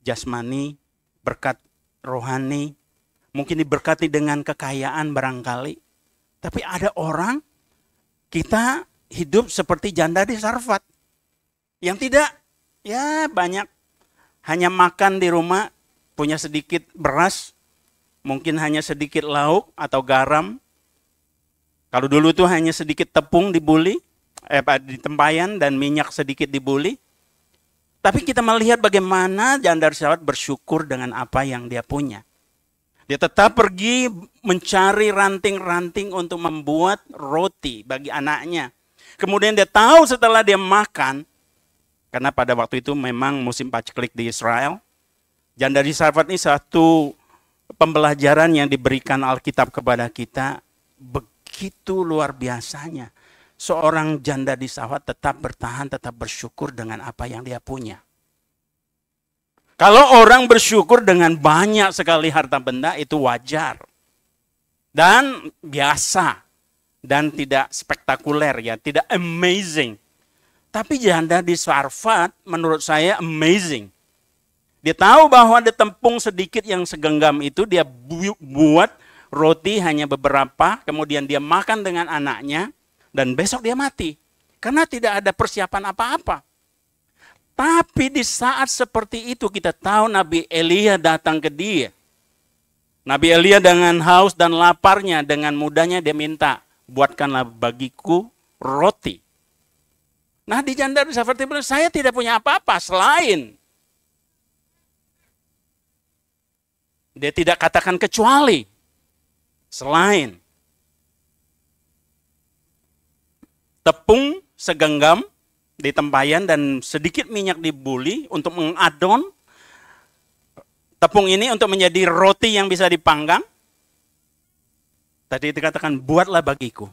jasmani, berkat rohani, mungkin diberkati dengan kekayaan barangkali. Tapi ada orang, kita hidup seperti janda di Sarfat. Yang tidak, ya banyak, hanya makan di rumah, punya sedikit beras, mungkin hanya sedikit lauk atau garam. Kalau dulu tuh hanya sedikit tepung dibuli, di tempayan dan minyak sedikit dibuli. Tapi kita melihat bagaimana janda di Sarfat bersyukur dengan apa yang dia punya. Dia tetap pergi mencari ranting-ranting untuk membuat roti bagi anaknya. Kemudian dia tahu setelah dia makan, karena pada waktu itu memang musim paceklik di Israel, janda di Sarfat ini satu pembelajaran yang diberikan Alkitab kepada kita, begitu luar biasanya. Seorang janda di Sarfat tetap bertahan, tetap bersyukur dengan apa yang dia punya. Kalau orang bersyukur dengan banyak sekali harta benda, itu wajar. Dan biasa. Dan tidak spektakuler ya, tidak amazing. Tapi janda di Sarfat menurut saya amazing. Dia tahu bahwa ada tepung sedikit yang segenggam itu, dia buat roti hanya beberapa, kemudian dia makan dengan anaknya, dan besok dia mati. Karena tidak ada persiapan apa-apa. Tapi di saat seperti itu kita tahu Nabi Elia datang ke dia. Nabi Elia dengan haus dan laparnya, dengan mudahnya dia minta, buatkanlah bagiku roti. Nah di janda di Sarfat bilang, saya tidak punya apa-apa selain. Dia tidak katakan kecuali. Selain. Tepung segenggam di tempayan dan sedikit minyak dibuli untuk mengadon tepung ini untuk menjadi roti yang bisa dipanggang. Tadi dikatakan buatlah bagiku.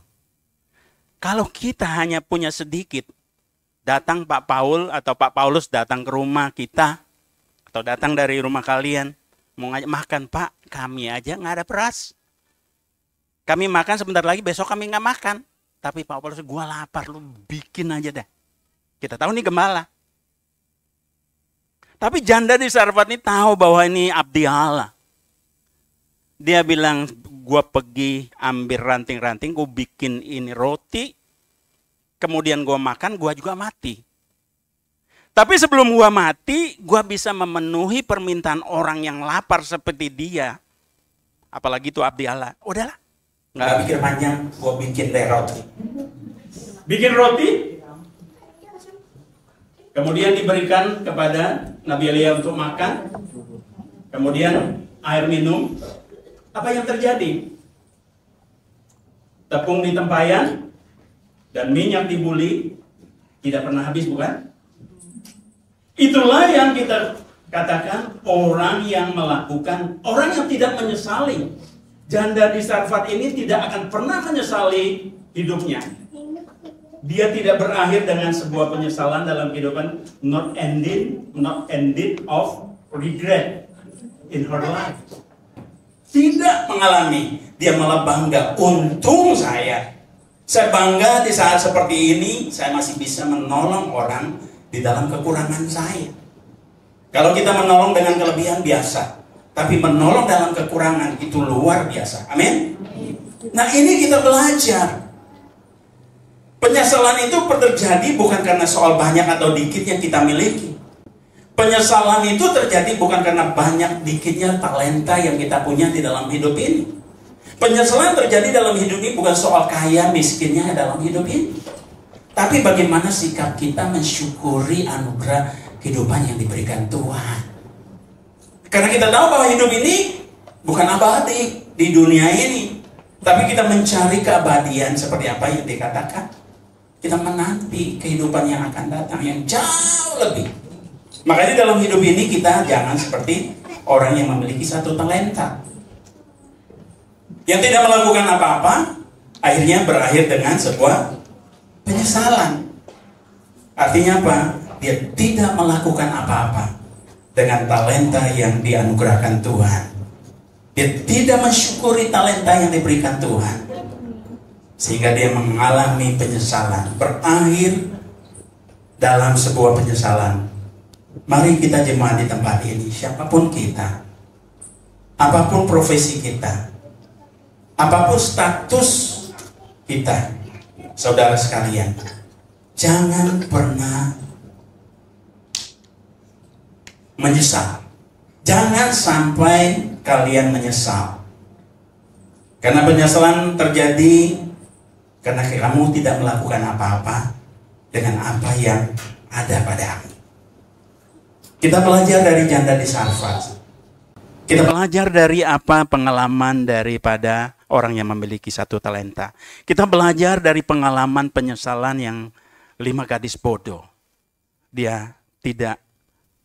Kalau kita hanya punya sedikit, datang Pak Paul atau Pak Paulus datang ke rumah kita atau datang dari rumah kalian mau ngajak makan, Pak kami aja nggak ada beras. Kami makan sebentar lagi, besok kami nggak makan. Tapi Pak Paulus, gua lapar, lu bikin aja deh. Kita tahu nih gembala. Tapi janda di Sarfat ini tahu bahwa ini abdi Allah. Dia bilang, gua pergi ambil ranting-ranting, gua bikin ini roti, kemudian gua makan, gua juga mati. Tapi sebelum gua mati, gua bisa memenuhi permintaan orang yang lapar seperti dia. Apalagi itu abdi Allah. Udahlah, nggak pikir panjang, gua bikin deh roti. Bikin roti, kemudian diberikan kepada Nabi Elia untuk makan. Kemudian air minum. Apa yang terjadi? Tepung di tempayan dan minyak dibuli. Tidak pernah habis, bukan? Itulah yang kita katakan orang yang melakukan, orang yang tidak menyesali. Janda di Sarfat ini tidak akan pernah menyesali hidupnya. Dia tidak berakhir dengan sebuah penyesalan dalam kehidupan, not ended of regret in her life. Tidak mengalami, dia malah bangga. Untung saya bangga di saat seperti ini, saya masih bisa menolong orang di dalam kekurangan saya. Kalau kita menolong dengan kelebihan biasa, tapi menolong dalam kekurangan itu luar biasa. Amin. Nah ini kita belajar. Penyesalan itu terjadi bukan karena soal banyak atau dikit yang kita miliki. Penyesalan itu terjadi bukan karena banyak dikitnya talenta yang kita punya di dalam hidup ini. Penyesalan terjadi dalam hidup ini bukan soal kaya miskinnya dalam hidup ini. Tapi bagaimana sikap kita mensyukuri anugerah kehidupan yang diberikan Tuhan. Karena kita tahu bahwa hidup ini bukan abadi di dunia ini. Tapi kita mencari keabadian seperti apa yang dikatakan. Kita menanti kehidupan yang akan datang yang jauh lebih. Makanya dalam hidup ini kita jangan seperti orang yang memiliki satu talenta. Yang tidak melakukan apa-apa, akhirnya berakhir dengan sebuah penyesalan. Artinya apa? Dia tidak melakukan apa-apa dengan talenta yang dianugerahkan Tuhan. Dia tidak mensyukuri talenta yang diberikan Tuhan. Sehingga dia mengalami penyesalan, berakhir dalam sebuah penyesalan. Mari kita jemaat di tempat ini, siapapun kita, apapun profesi kita, apapun status kita, saudara sekalian, jangan pernah menyesal. Jangan sampai kalian menyesal. Karena penyesalan terjadi karena kamu tidak melakukan apa-apa dengan apa yang ada padamu. Kita belajar dari janda di Sarfat. Kita belajar dari apa pengalaman daripada orang yang memiliki 1 talenta. Kita belajar dari pengalaman penyesalan yang 5 gadis bodoh. Dia tidak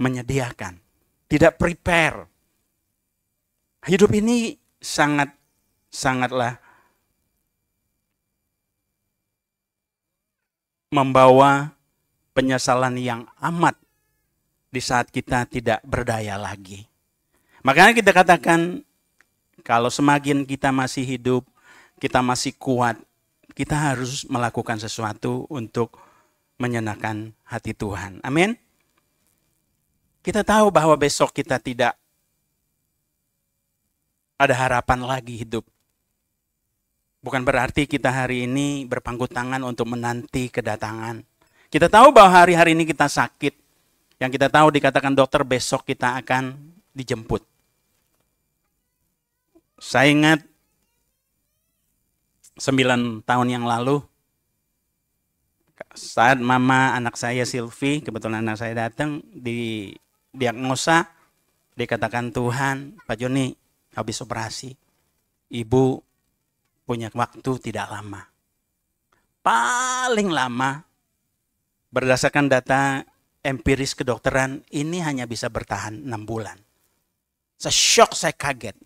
menyediakan, tidak prepare. Hidup ini sangatlah membawa penyesalan yang amat di saat kita tidak berdaya lagi. Makanya kita katakan, kalau semakin kita masih hidup, kita masih kuat, kita harus melakukan sesuatu untuk menyenangkan hati Tuhan. Amin. Kita tahu bahwa besok kita tidak ada harapan lagi hidup. Bukan berarti kita hari ini berpangku tangan untuk menanti kedatangan. Kita tahu bahwa hari-hari ini kita sakit. Yang kita tahu dikatakan dokter besok kita akan dijemput. Saya ingat 9 tahun yang lalu, saat mama anak saya Silvi, kebetulan anak saya datang, di diagnosa, dikatakan Tuhan, Pak Joni habis operasi. Ibu punya waktu tidak lama. Paling lama, berdasarkan data empiris kedokteran, ini hanya bisa bertahan 6 bulan. Saya shock, saya kaget.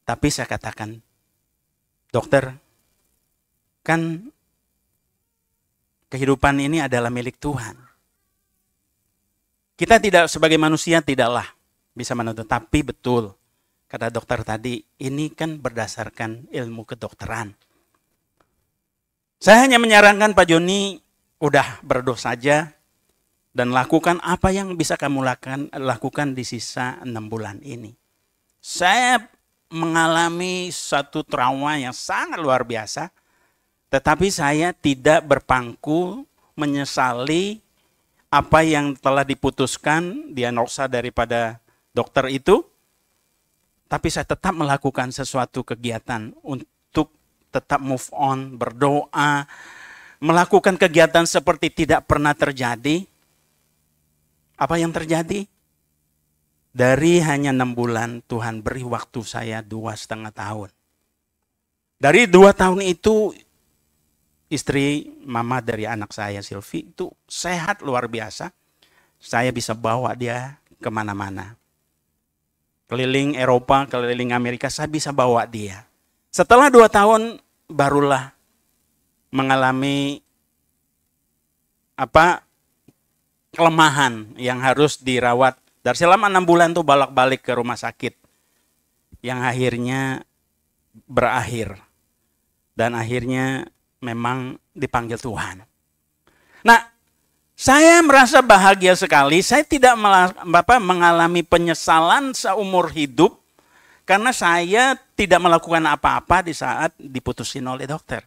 Tapi saya katakan, dokter, kan kehidupan ini adalah milik Tuhan. Kita tidak sebagai manusia tidaklah bisa menuntut, tapi betul. Kata dokter tadi, ini kan berdasarkan ilmu kedokteran. Saya hanya menyarankan Pak Joni, udah berdoa saja dan lakukan apa yang bisa kamu lakukan di sisa 6 bulan ini. Saya mengalami satu trauma yang sangat luar biasa, tetapi saya tidak berpangku menyesali apa yang telah diputuskan diagnosa daripada dokter itu. Tapi saya tetap melakukan sesuatu kegiatan untuk tetap move on, berdoa, melakukan kegiatan seperti tidak pernah terjadi. Apa yang terjadi? Dari hanya 6 bulan, Tuhan beri waktu saya 2,5 tahun. Dari 2 tahun itu, istri mama dari anak saya, Silvi, itu sehat luar biasa. Saya bisa bawa dia kemana-mana. Keliling Eropa, keliling Amerika, saya bisa bawa dia. Setelah 2 tahun, barulah mengalami kelemahan yang harus dirawat. Dari selama 6 bulan tuh bolak-balik ke rumah sakit. Yang akhirnya berakhir. Dan akhirnya memang dipanggil Tuhan. Nah, saya merasa bahagia sekali. Saya tidak mengalami penyesalan seumur hidup karena saya tidak melakukan apa-apa di saat diputusin oleh dokter.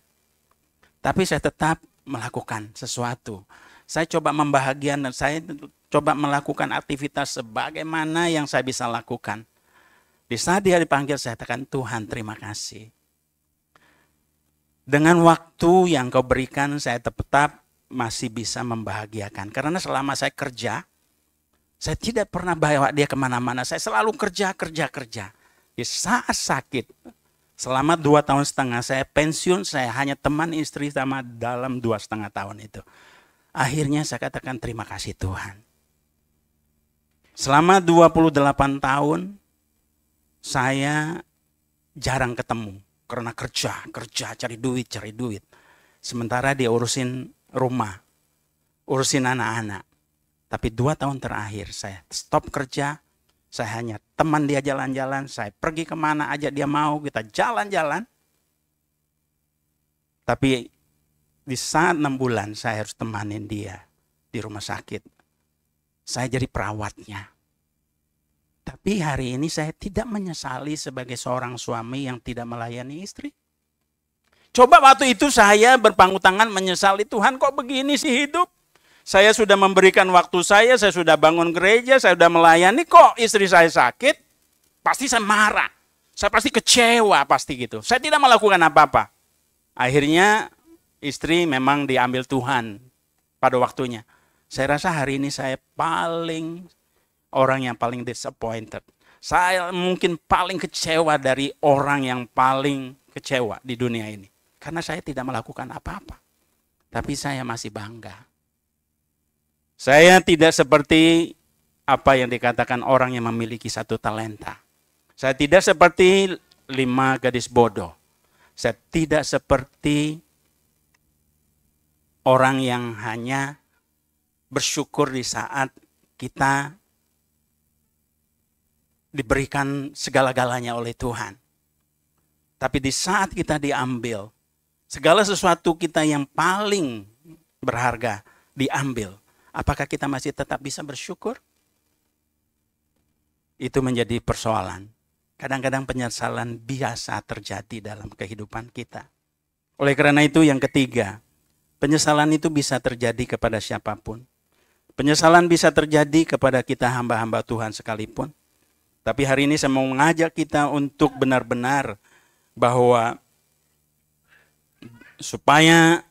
Tapi saya tetap melakukan sesuatu. Saya coba membahagiakan dan saya coba melakukan aktivitas sebagaimana yang saya bisa lakukan. Di saat dia dipanggil, saya katakan, Tuhan terima kasih. Dengan waktu yang kau berikan, saya tetap masih bisa membahagiakan. Karena selama saya kerja, saya tidak pernah bawa dia kemana-mana. Saya selalu kerja. Di saat sakit, selama 2,5 tahun saya pensiun, saya hanya teman istri sama dalam 2,5 tahun itu. Akhirnya saya katakan terima kasih Tuhan. Selama 28 tahun, saya jarang ketemu karena kerja, cari duit. Sementara dia urusin rumah, urusin anak-anak. Tapi 2 tahun terakhir saya stop kerja, saya hanya teman dia jalan-jalan, saya pergi kemana aja dia mau, kita jalan-jalan. Tapi di saat 6 bulan saya harus temanin dia di rumah sakit. Saya jadi perawatnya. Tapi hari ini saya tidak menyesali sebagai seorang suami yang tidak melayani istri. Coba waktu itu saya berpangku tangan menyesali, Tuhan kok begini sih hidup. Saya sudah memberikan waktu saya sudah bangun gereja, saya sudah melayani, kok istri saya sakit. Pasti saya marah, saya pasti kecewa pasti gitu. Saya tidak melakukan apa-apa. Akhirnya istri memang diambil Tuhan pada waktunya. Saya rasa hari ini saya orang yang paling disappointed. Saya mungkin paling kecewa dari orang yang paling kecewa di dunia ini. Karena saya tidak melakukan apa-apa. Tapi saya masih bangga. Saya tidak seperti apa yang dikatakan orang yang memiliki 1 talenta. Saya tidak seperti 5 gadis bodoh. Saya tidak seperti orang yang hanya bersyukur di saat kita diberikan segala-galanya oleh Tuhan. Tapi di saat kita diambil, segala sesuatu kita yang paling berharga diambil. Apakah kita masih tetap bisa bersyukur? Itu menjadi persoalan. Kadang-kadang penyesalan biasa terjadi dalam kehidupan kita. Oleh karena itu yang ketiga, penyesalan itu bisa terjadi kepada siapapun. Penyesalan bisa terjadi kepada kita hamba-hamba Tuhan sekalipun. Tapi hari ini saya mau mengajak kita untuk benar-benar bahwa supaya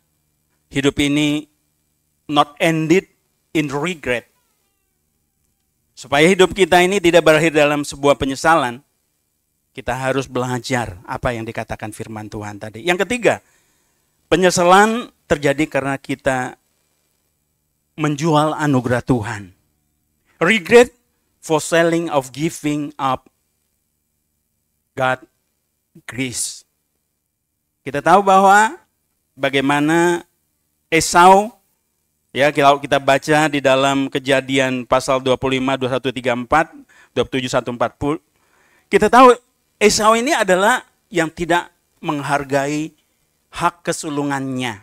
hidup ini not ended in regret. Supaya hidup kita ini tidak berakhir dalam sebuah penyesalan, kita harus belajar apa yang dikatakan firman Tuhan tadi. Yang ketiga, penyesalan terjadi karena kita menjual anugerah Tuhan. Regret for selling of giving up God grace. Kita tahu bahwa bagaimana Esau, ya kalau kita baca di dalam Kejadian pasal 25, 21, 34, 27, 1, 40, kita tahu Esau ini adalah yang tidak menghargai hak kesulungannya.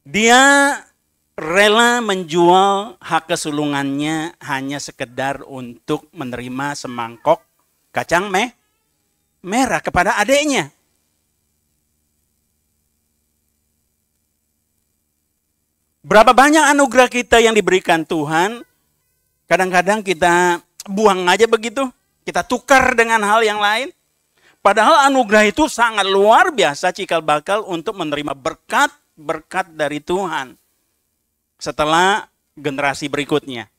Dia rela menjual hak kesulungannya hanya sekedar untuk menerima semangkok kacang merah kepada adiknya. Berapa banyak anugerah kita yang diberikan Tuhan, kadang-kadang kita buang aja begitu, kita tukar dengan hal yang lain. Padahal anugerah itu sangat luar biasa cikal bakal untuk menerima berkat dari Tuhan setelah generasi berikutnya.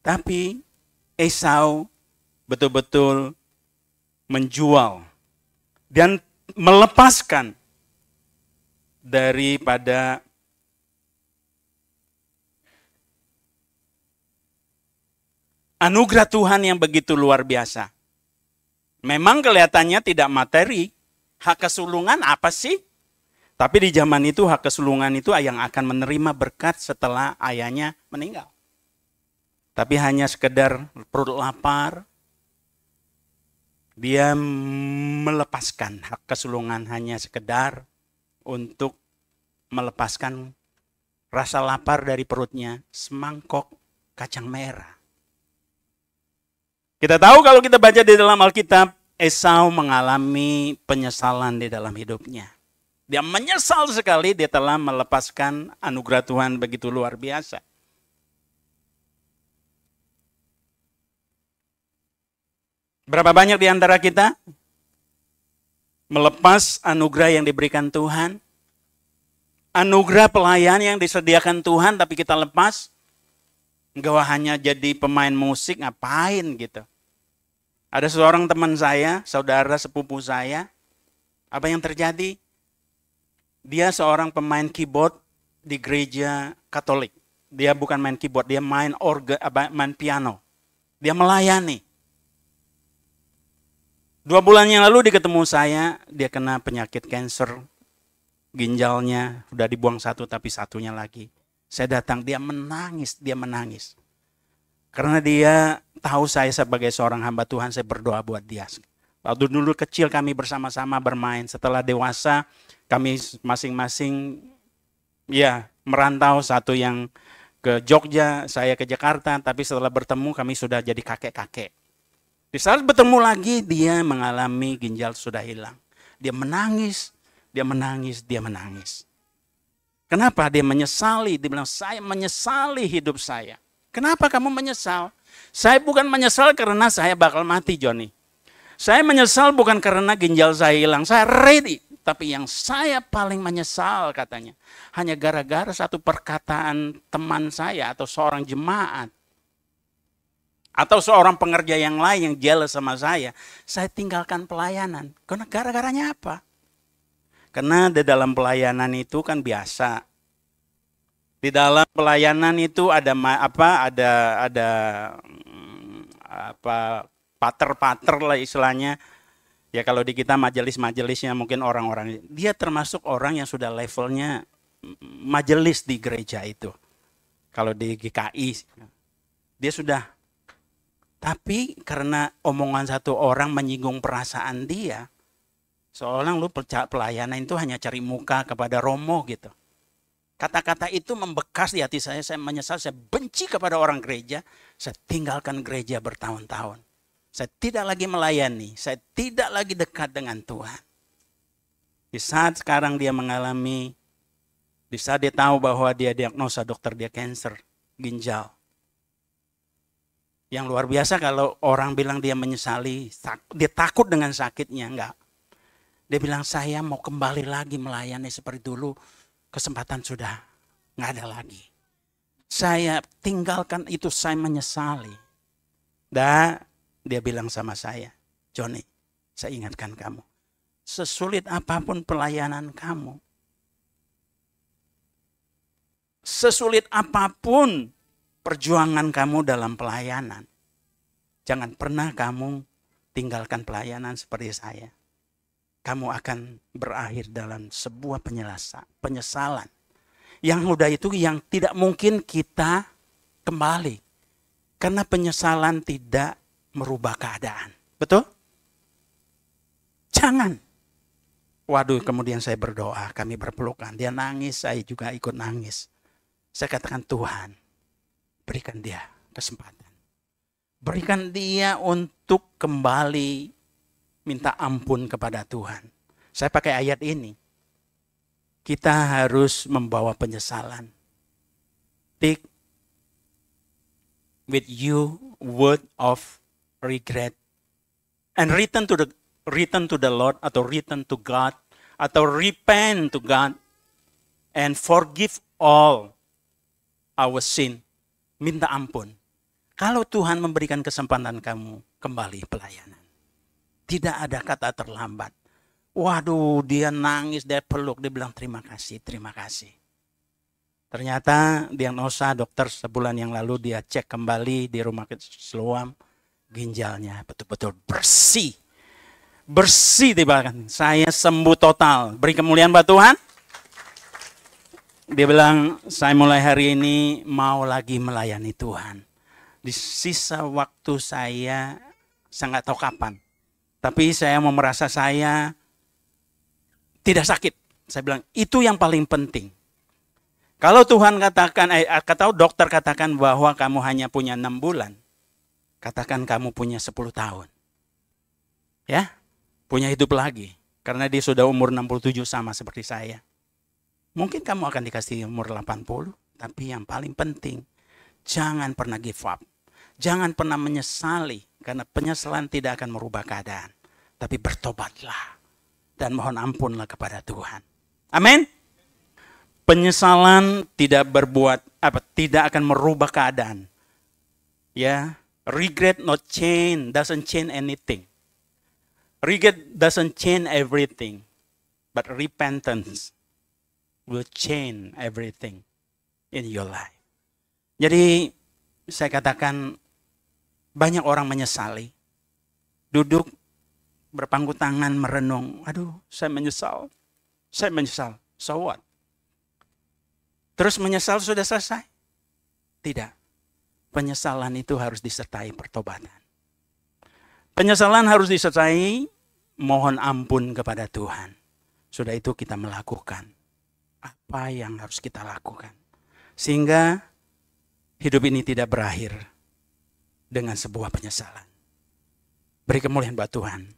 Tapi Esau betul-betul menjual dan melepaskan daripada anugerah Tuhan yang begitu luar biasa. Memang kelihatannya tidak materi. Hak kesulungan apa sih? Tapi di zaman itu hak kesulungan itu yang akan menerima berkat setelah ayahnya meninggal. Tapi hanya sekedar perut lapar. Dia melepaskan hak kesulungan hanya sekedar untuk melepaskan rasa lapar dari perutnya, semangkok kacang merah. Kita tahu kalau kita baca di dalam Alkitab, Esau mengalami penyesalan di dalam hidupnya. Dia menyesal sekali dia telah melepaskan anugerah Tuhan begitu luar biasa. Berapa banyak di antara kita melepas anugerah yang diberikan Tuhan? Anugerah pelayan yang disediakan Tuhan tapi kita lepas? Enggak hanya jadi pemain musik, ngapain gitu. Ada seorang teman saya, saudara sepupu saya, apa yang terjadi? Dia seorang pemain keyboard di gereja Katolik. Dia bukan main keyboard, dia main organ, main piano. Dia melayani. 2 bulan yang lalu dia ketemu saya, dia kena penyakit kanker. Ginjalnya udah dibuang satu tapi satunya lagi. Saya datang, dia menangis. Karena dia tahu saya sebagai seorang hamba Tuhan, saya berdoa buat dia. Waktu dulu kecil kami bersama-sama bermain, setelah dewasa kami masing-masing merantau, satu yang ke Jogja, saya ke Jakarta, tapi setelah bertemu kami sudah jadi kakek-kakek. Di saat bertemu lagi dia mengalami ginjal sudah hilang. Dia menangis. Kenapa? Dia menyesali, dia bilang saya menyesali hidup saya. Kenapa kamu menyesal? Saya bukan menyesal karena saya bakal mati, Johnny. Saya menyesal bukan karena ginjal saya hilang, saya ready. Tapi yang saya paling menyesal katanya, hanya gara-gara satu perkataan teman saya atau seorang jemaat. Atau seorang pengerja yang lain yang jealous sama saya tinggalkan pelayanan. Karena gara-garanya apa? Karena di dalam pelayanan itu kan biasa. Di dalam pelayanan itu ada pater-pater lah istilahnya. Ya kalau di kita majelis-majelisnya mungkin orang-orang, dia termasuk orang yang sudah levelnya majelis di gereja itu. Kalau di GKI, dia sudah. Tapi karena omongan satu orang menyinggung perasaan dia, seolah lu pelayanan itu hanya cari muka kepada Romo gitu. Kata-kata itu membekas di hati saya menyesal, saya benci kepada orang gereja, saya tinggalkan gereja bertahun-tahun. Saya tidak lagi melayani, saya tidak lagi dekat dengan Tuhan. Di saat sekarang dia mengalami, di saat dia tahu bahwa dia diagnosa dokter dia kanker ginjal. Yang luar biasa kalau orang bilang dia menyesali, dia takut dengan sakitnya, enggak. Dia bilang saya mau kembali lagi melayani seperti dulu, kesempatan sudah enggak ada lagi. Saya tinggalkan itu, saya menyesali. Dan dia bilang sama saya, Johnny, saya ingatkan kamu, sesulit apapun pelayanan kamu, sesulit apapun perjuangan kamu dalam pelayanan, jangan pernah kamu tinggalkan pelayanan seperti saya. Kamu akan berakhir dalam sebuah penyesalan. Yang mudah itu yang tidak mungkin kita kembali. Karena penyesalan tidak merubah keadaan. Betul? Jangan. Waduh, kemudian saya berdoa, kami berpelukan. Dia nangis, saya juga ikut nangis. Saya katakan, Tuhan, berikan dia kesempatan. Berikan dia untuk kembali minta ampun kepada Tuhan. Saya pakai ayat ini. Kita harus membawa penyesalan. Take with you word of regret and return to the Lord atau return to God atau repent to God and forgive all our sin. Minta ampun. Kalau Tuhan memberikan kesempatan kamu kembali pelayanan. Tidak ada kata terlambat. Waduh, dia nangis, dia peluk, dia bilang terima kasih, terima kasih. Ternyata diagnosa dokter sebulan yang lalu dia cek kembali di rumah sakit Siloam. Ginjalnya betul-betul bersih. Bersih tiba-tiba. Saya sembuh total. Beri kemuliaan buat Tuhan. Dia bilang, saya mulai hari ini mau lagi melayani Tuhan. Di sisa waktu saya nggak tahu kapan. Tapi saya mau merasa saya tidak sakit. Saya bilang, itu yang paling penting. Kalau Tuhan katakan, atau dokter katakan bahwa kamu hanya punya 6 bulan. Katakan kamu punya 10 tahun. Ya, punya hidup lagi. Karena dia sudah umur 67 sama seperti saya. Mungkin kamu akan dikasih umur 80. Tapi yang paling penting, jangan pernah give up. Jangan pernah menyesali. Karena penyesalan tidak akan merubah keadaan. Tapi bertobatlah. Dan mohon ampunlah kepada Tuhan. Amin. Penyesalan tidak akan merubah keadaan. Ya. Regret doesn't change anything. Regret doesn't change everything. But repentance will change everything in your life. Jadi saya katakan banyak orang menyesali. Duduk berpangku tangan merenung. Aduh, saya menyesal. Saya menyesal. So what? Terus menyesal sudah selesai? Tidak. Penyesalan itu harus disertai pertobatan. Penyesalan harus disertai mohon ampun kepada Tuhan. Sudah itu kita melakukan apa yang harus kita lakukan. Sehingga hidup ini tidak berakhir dengan sebuah penyesalan. Beri kemuliaan buat Tuhan.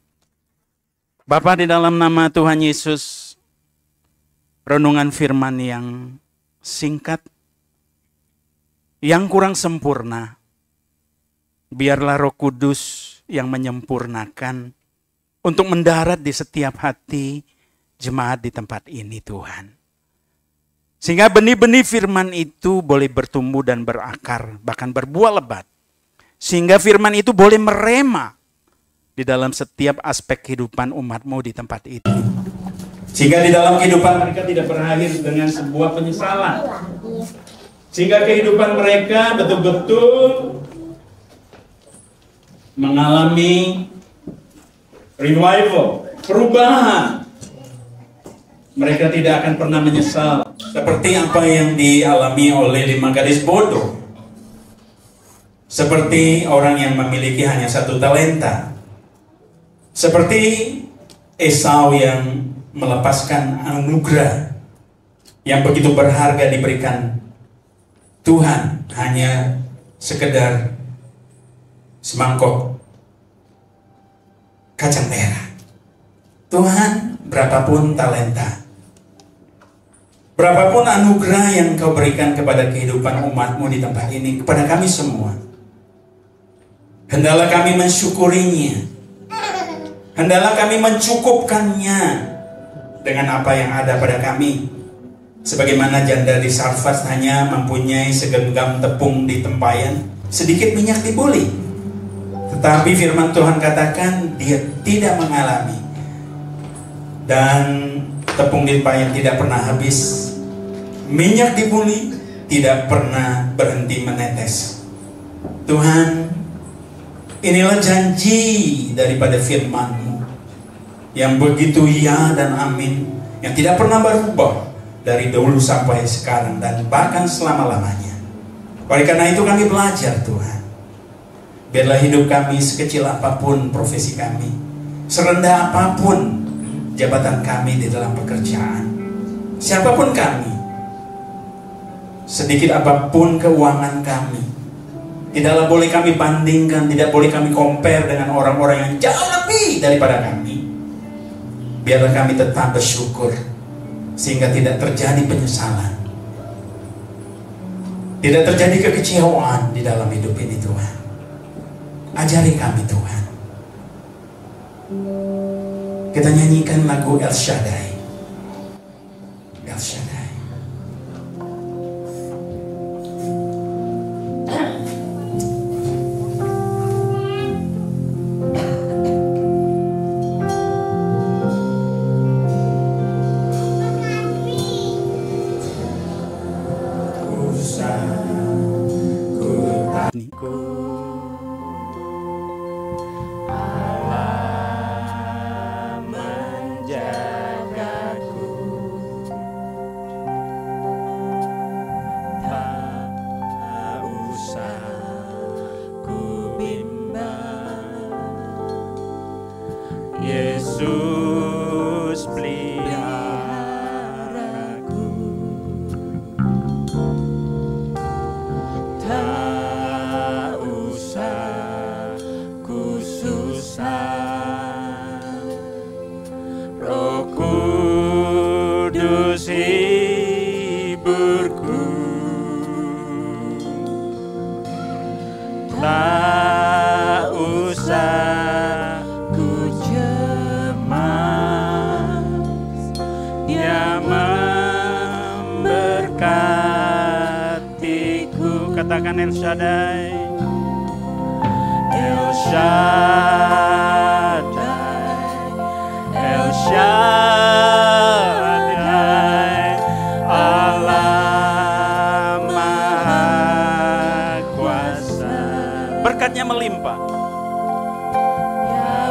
Bapa, di dalam nama Tuhan Yesus, renungan firman yang singkat, yang kurang sempurna, biarlah Roh Kudus yang menyempurnakan untuk mendarat di setiap hati jemaat di tempat ini, Tuhan. Sehingga benih-benih firman itu boleh bertumbuh dan berakar, bahkan berbuah lebat. Sehingga firman itu boleh merema di dalam setiap aspek kehidupan umat-Mu di tempat itu. Sehingga di dalam kehidupan mereka tidak berakhir dengan sebuah penyesalan. Sehingga kehidupan mereka betul-betul mengalami revival, perubahan. Mereka tidak akan pernah menyesal. Seperti apa yang dialami oleh 5 gadis bodoh. Seperti orang yang memiliki hanya 1 talenta. Seperti Esau yang melepaskan anugerah yang begitu berharga diberikan Tuhan, hanya sekedar semangkok kacang merah. Tuhan, berapapun talenta, berapapun anugerah yang Kau berikan kepada kehidupan umat-Mu di tempat ini, kepada kami semua, hendaklah kami mensyukurinya. Hendaklah kami mencukupkannya dengan apa yang ada pada kami. Sebagaimana janda di Sarfat hanya mempunyai segenggam tepung di tempayan, sedikit minyak di buli. Tetapi firman Tuhan katakan dia tidak mengalami. Dan tepung di tempayan tidak pernah habis. Minyak di buli tidak pernah berhenti menetes. Tuhan, inilah janji daripada firman-Mu yang begitu ya dan amin, yang tidak pernah berubah dari dahulu sampai sekarang dan bahkan selama-lamanya. Oleh karena itu kami belajar, Tuhan, biarlah hidup kami sekecil apapun profesi kami, serendah apapun jabatan kami di dalam pekerjaan, siapapun kami, sedikit apapun keuangan kami, tidaklah boleh kami bandingkan, tidak boleh kami compare dengan orang-orang yang jauh lebih daripada kami. Biarlah kami tetap bersyukur sehingga tidak terjadi penyesalan, tidak terjadi kekecewaan di dalam hidup ini, Tuhan. Ajari kami, Tuhan. Kita nyanyikan lagu El Shaddai. El Shaddai. Yesus peliharaku, tak usah ku susah, Roh Kudus hiburku, tak usah katakan El Shaddai, El Shaddai, El Shaddai, Allah Maha Kuasa. Berkatnya melimpah. Ya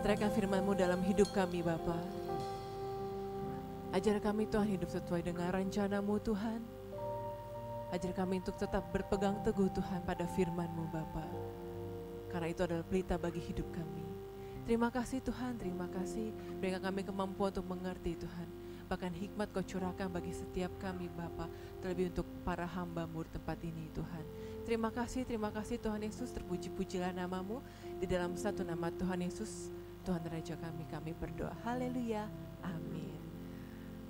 menetraikan firman-Mu dalam hidup kami Bapa. Ajar kami Tuhan hidup sesuai dengan rencana-Mu Tuhan. Ajar kami untuk tetap berpegang teguh Tuhan pada firman-Mu Bapa. Karena itu adalah pelita bagi hidup kami. Terima kasih Tuhan, terima kasih. Berikan kami kemampuan untuk mengerti Tuhan. Bahkan hikmat Kau curahkan bagi setiap kami Bapa, terlebih untuk para hamba-Mu di tempat ini Tuhan. Terima kasih Tuhan Yesus, terpuji-pujilah nama-Mu. Di dalam satu nama Tuhan Yesus, Tuhan Raja kami berdoa. Haleluya, amin.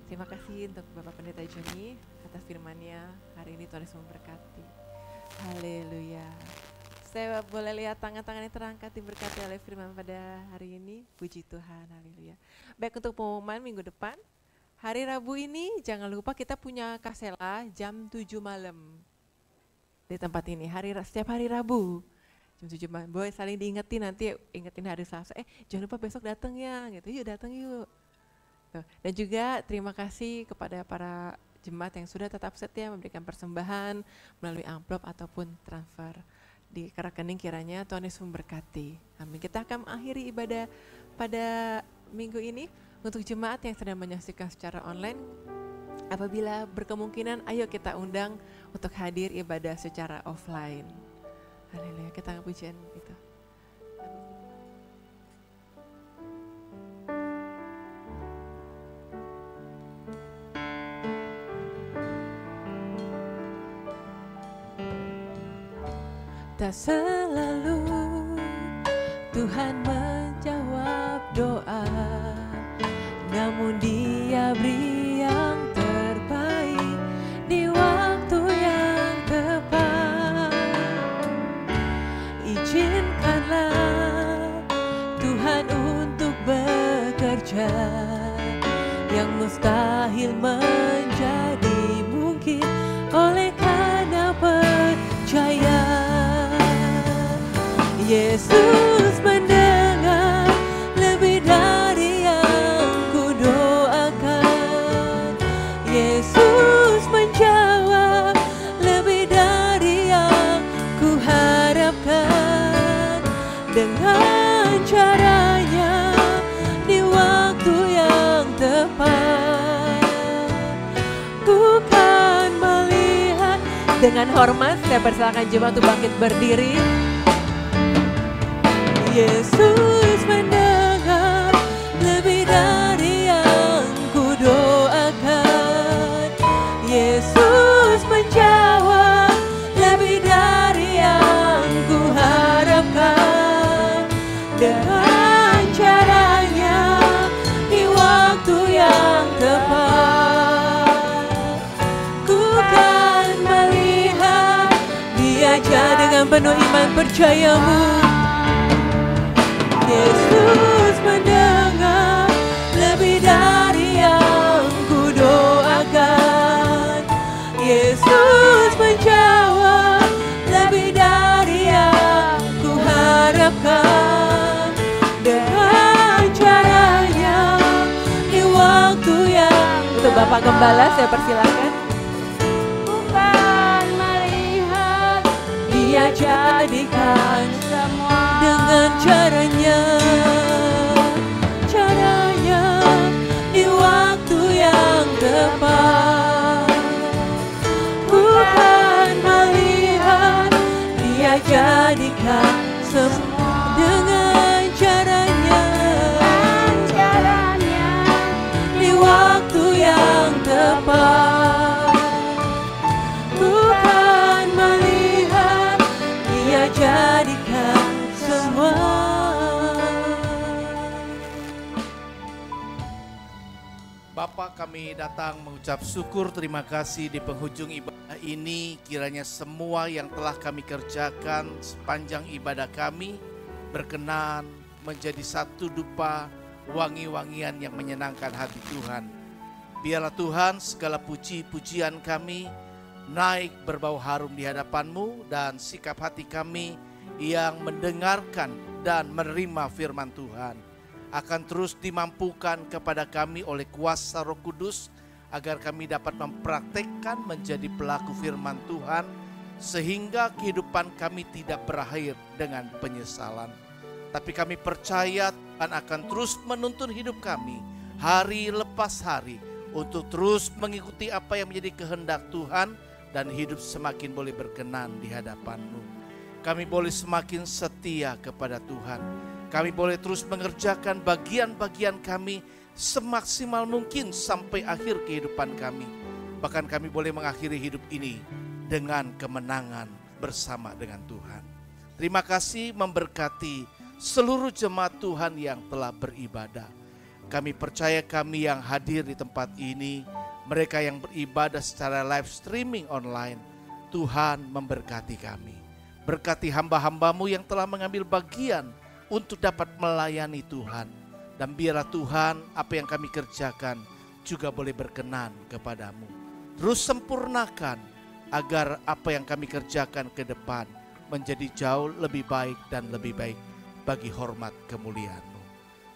Terima kasih untuk Bapak Pendeta Joni atas firman-Nya hari ini. Tuhan Yesus memberkati. Haleluya. Saya boleh lihat tangan-tangan yang terangkat diberkati oleh firman pada hari ini. Puji Tuhan, haleluya. Baik, untuk pengumuman minggu depan, hari Rabu ini jangan lupa kita punya kasela jam 7 malam. Di tempat ini, setiap hari Rabu jam 7 malam. Boleh saling diingetin, nanti ingetin hari Selasa, jangan lupa besok datang ya, gitu. Yuk datang yuk. Tuh. Dan juga terima kasih kepada para jemaat yang sudah tetap setia memberikan persembahan melalui amplop ataupun transfer di rekening. Kiranya Tuhan Yesus memberkati. Amin. Kita akan mengakhiri ibadah pada minggu ini. Untuk jemaat yang sedang menyaksikan secara online, apabila berkemungkinan, ayo kita undang untuk hadir ibadah secara offline. Haleluya, kita pujian itu. Tak selalu Tuhan menjawab doa, namun Dia beri yang terbaik di waktu yang tepat. Izinkanlah Tuhan untuk bekerja, yang mustahil menjadi mungkin oleh karena percaya. Yesus mendengar lebih dari yang ku doakan. Yesus menjawab lebih dari yang ku harapkan. Dengan caranya di waktu yang tepat. Bukan melihat. Dengan hormat saya persilakan jemaat untuk bangkit berdiri. Yesus mendengar lebih dari yang ku doakan. Yesus menjawab lebih dari yang ku harapkan. Dengan caranya di waktu yang tepat. Ku kan melihat Dia aja dengan penuh iman percayamu. Yesus mendengar lebih dari yang ku doakan. Yesus menjawab lebih dari yang ku harapkan. Dengan caranya di waktu yang untuk Bapak Gembala saya persilakan. Bukan melihat Dia jadikan semua dengan caranya di waktu yang tepat. Bukan melihat Dia jadikan semua dengan caranya di waktu yang tepat. Bukan melihat Dia jadikan semua. Bapa, kami datang mengucap syukur terima kasih di penghujung ibadah ini. Kiranya semua yang telah kami kerjakan sepanjang ibadah kami berkenan menjadi satu dupa wangi-wangian yang menyenangkan hati Tuhan. Biarlah Tuhan segala puji-pujian kami naik berbau harum di hadapan-Mu, dan sikap hati kami yang mendengarkan dan menerima firman Tuhan akan terus dimampukan kepada kami oleh kuasa Roh Kudus, agar kami dapat mempraktekkan menjadi pelaku firman Tuhan, sehingga kehidupan kami tidak berakhir dengan penyesalan. Tapi kami percaya Tuhan akan terus menuntun hidup kami hari lepas hari untuk terus mengikuti apa yang menjadi kehendak Tuhan dan hidup semakin boleh berkenan di hadapan-Mu. Kami boleh semakin setia kepada Tuhan. Kami boleh terus mengerjakan bagian-bagian kami semaksimal mungkin sampai akhir kehidupan kami. Bahkan kami boleh mengakhiri hidup ini dengan kemenangan bersama dengan Tuhan. Terima kasih memberkati seluruh jemaat Tuhan yang telah beribadah. Kami percaya kami yang hadir di tempat ini, mereka yang beribadah secara live streaming online, Tuhan memberkati kami. Berkati hamba-hamba-Mu yang telah mengambil bagian untuk dapat melayani Tuhan. Dan biarlah Tuhan apa yang kami kerjakan juga boleh berkenan kepadamu. Terus sempurnakan agar apa yang kami kerjakan ke depan menjadi jauh lebih baik dan lebih baik bagi hormat kemuliaan-Mu.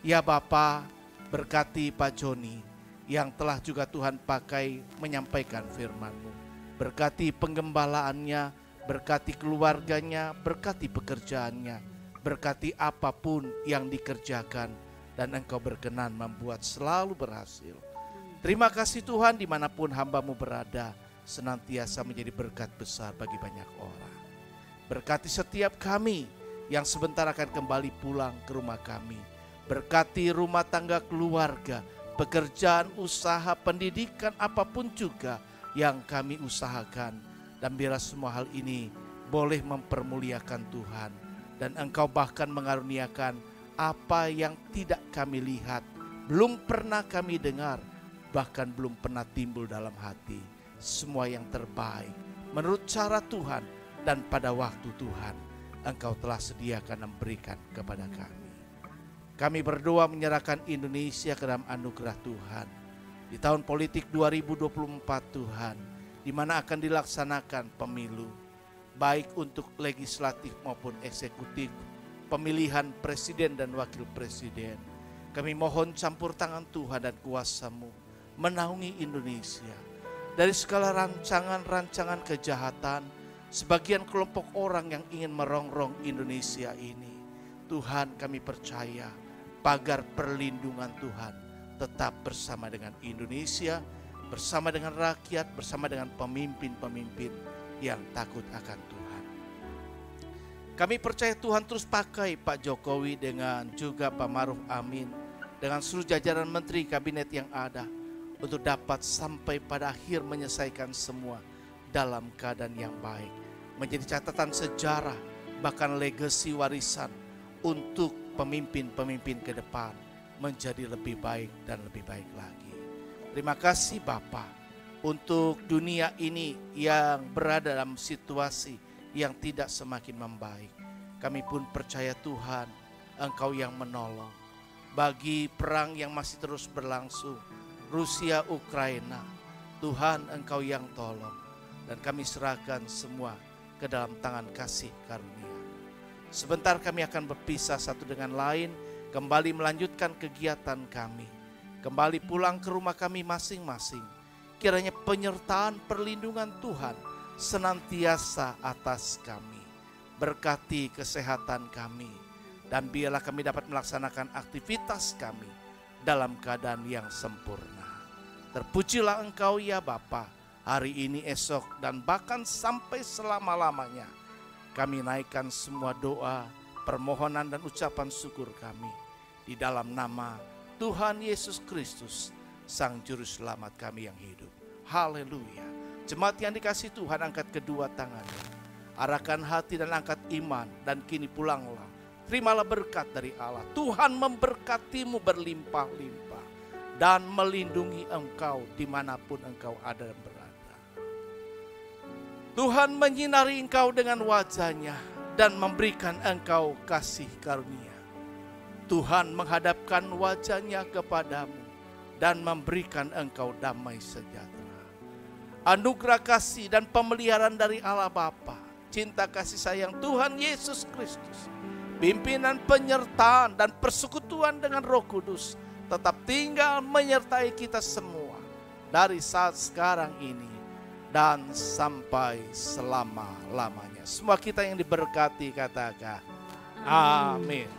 Ya Bapa, berkati Pak Joni yang telah juga Tuhan pakai menyampaikan firman-Mu. Berkati penggembalaannya, berkati keluarganya, berkati pekerjaannya, berkati apapun yang dikerjakan dan Engkau berkenan membuat selalu berhasil. Terima kasih Tuhan, dimanapun hamba-Mu berada, senantiasa menjadi berkat besar bagi banyak orang. Berkati setiap kami yang sebentar akan kembali pulang ke rumah kami. Berkati rumah tangga keluarga, pekerjaan, usaha, pendidikan, apapun juga yang kami usahakan. Dan biarlah semua hal ini boleh mempermuliakan Tuhan. Dan Engkau bahkan mengaruniakan apa yang tidak kami lihat, belum pernah kami dengar, bahkan belum pernah timbul dalam hati. Semua yang terbaik menurut cara Tuhan dan pada waktu Tuhan Engkau telah sediakan dan berikan kepada kami. Kami berdoa menyerahkan Indonesia ke dalam anugerah Tuhan. Di tahun politik 2024 Tuhan, di mana akan dilaksanakan pemilu, baik untuk legislatif maupun eksekutif, pemilihan presiden dan wakil presiden. Kami mohon campur tangan Tuhan dan kuasa-Mu menaungi Indonesia. Dari segala rancangan-rancangan kejahatan, sebagian kelompok orang yang ingin merongrong Indonesia ini. Tuhan, kami percaya pagar perlindungan Tuhan tetap bersama dengan Indonesia, bersama dengan rakyat, bersama dengan pemimpin-pemimpin yang takut akan Tuhan. Kami percaya Tuhan terus pakai Pak Jokowi dengan juga Pak Maruf Amin, dengan seluruh jajaran menteri kabinet yang ada, untuk dapat sampai pada akhir menyelesaikan semua dalam keadaan yang baik. Menjadi catatan sejarah, bahkan legasi warisan untuk pemimpin-pemimpin ke depan menjadi lebih baik dan lebih baik lagi. Terima kasih Bapa untuk dunia ini yang berada dalam situasi yang tidak semakin membaik. Kami pun percaya Tuhan, Engkau yang menolong. Bagi perang yang masih terus berlangsung, Rusia, Ukraina, Tuhan Engkau yang tolong. Dan kami serahkan semua ke dalam tangan kasih karunia. Sebentar kami akan berpisah satu dengan lain, kembali melanjutkan kegiatan kami. Kembali pulang ke rumah kami masing-masing. Kiranya penyertaan perlindungan Tuhan senantiasa atas kami. Berkati kesehatan kami. Dan biarlah kami dapat melaksanakan aktivitas kami dalam keadaan yang sempurna. Terpujilah Engkau ya Bapa, hari ini, esok, dan bahkan sampai selama-lamanya. Kami naikkan semua doa, permohonan dan ucapan syukur kami di dalam nama Tuhan Yesus Kristus, Sang Juru Selamat kami yang hidup. Haleluya. Jemaat yang dikasihi Tuhan, angkat kedua tangannya, arahkan hati dan angkat iman, dan kini pulanglah. Terimalah berkat dari Allah. Tuhan memberkatimu berlimpah-limpah dan melindungi engkau dimanapun engkau ada dan berada. Tuhan menyinari engkau dengan wajah-Nya dan memberikan engkau kasih karunia. Tuhan menghadapkan wajah-Nya kepadamu dan memberikan engkau damai sejahtera. Anugerah kasih dan pemeliharaan dari Allah Bapa, cinta kasih sayang Tuhan Yesus Kristus, pimpinan, penyertaan, dan persekutuan dengan Roh Kudus tetap tinggal menyertai kita semua dari saat sekarang ini dan sampai selama-lamanya. Semua kita yang diberkati katakan amin.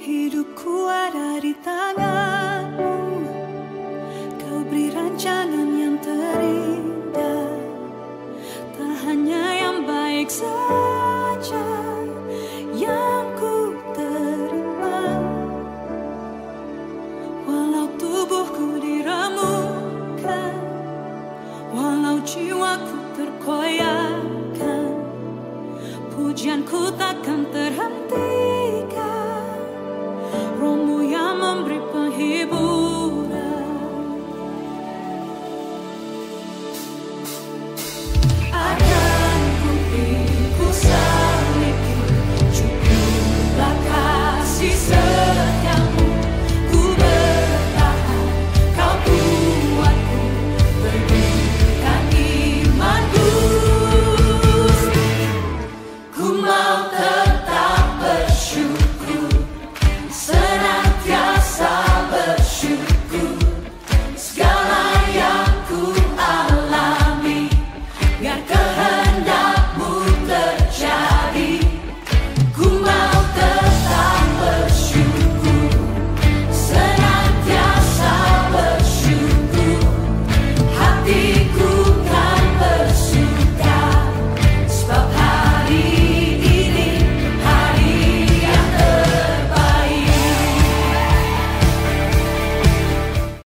Hidupku ada di tangan-Mu, Kau beri rancangan yang terindah, tak hanya yang baik saja.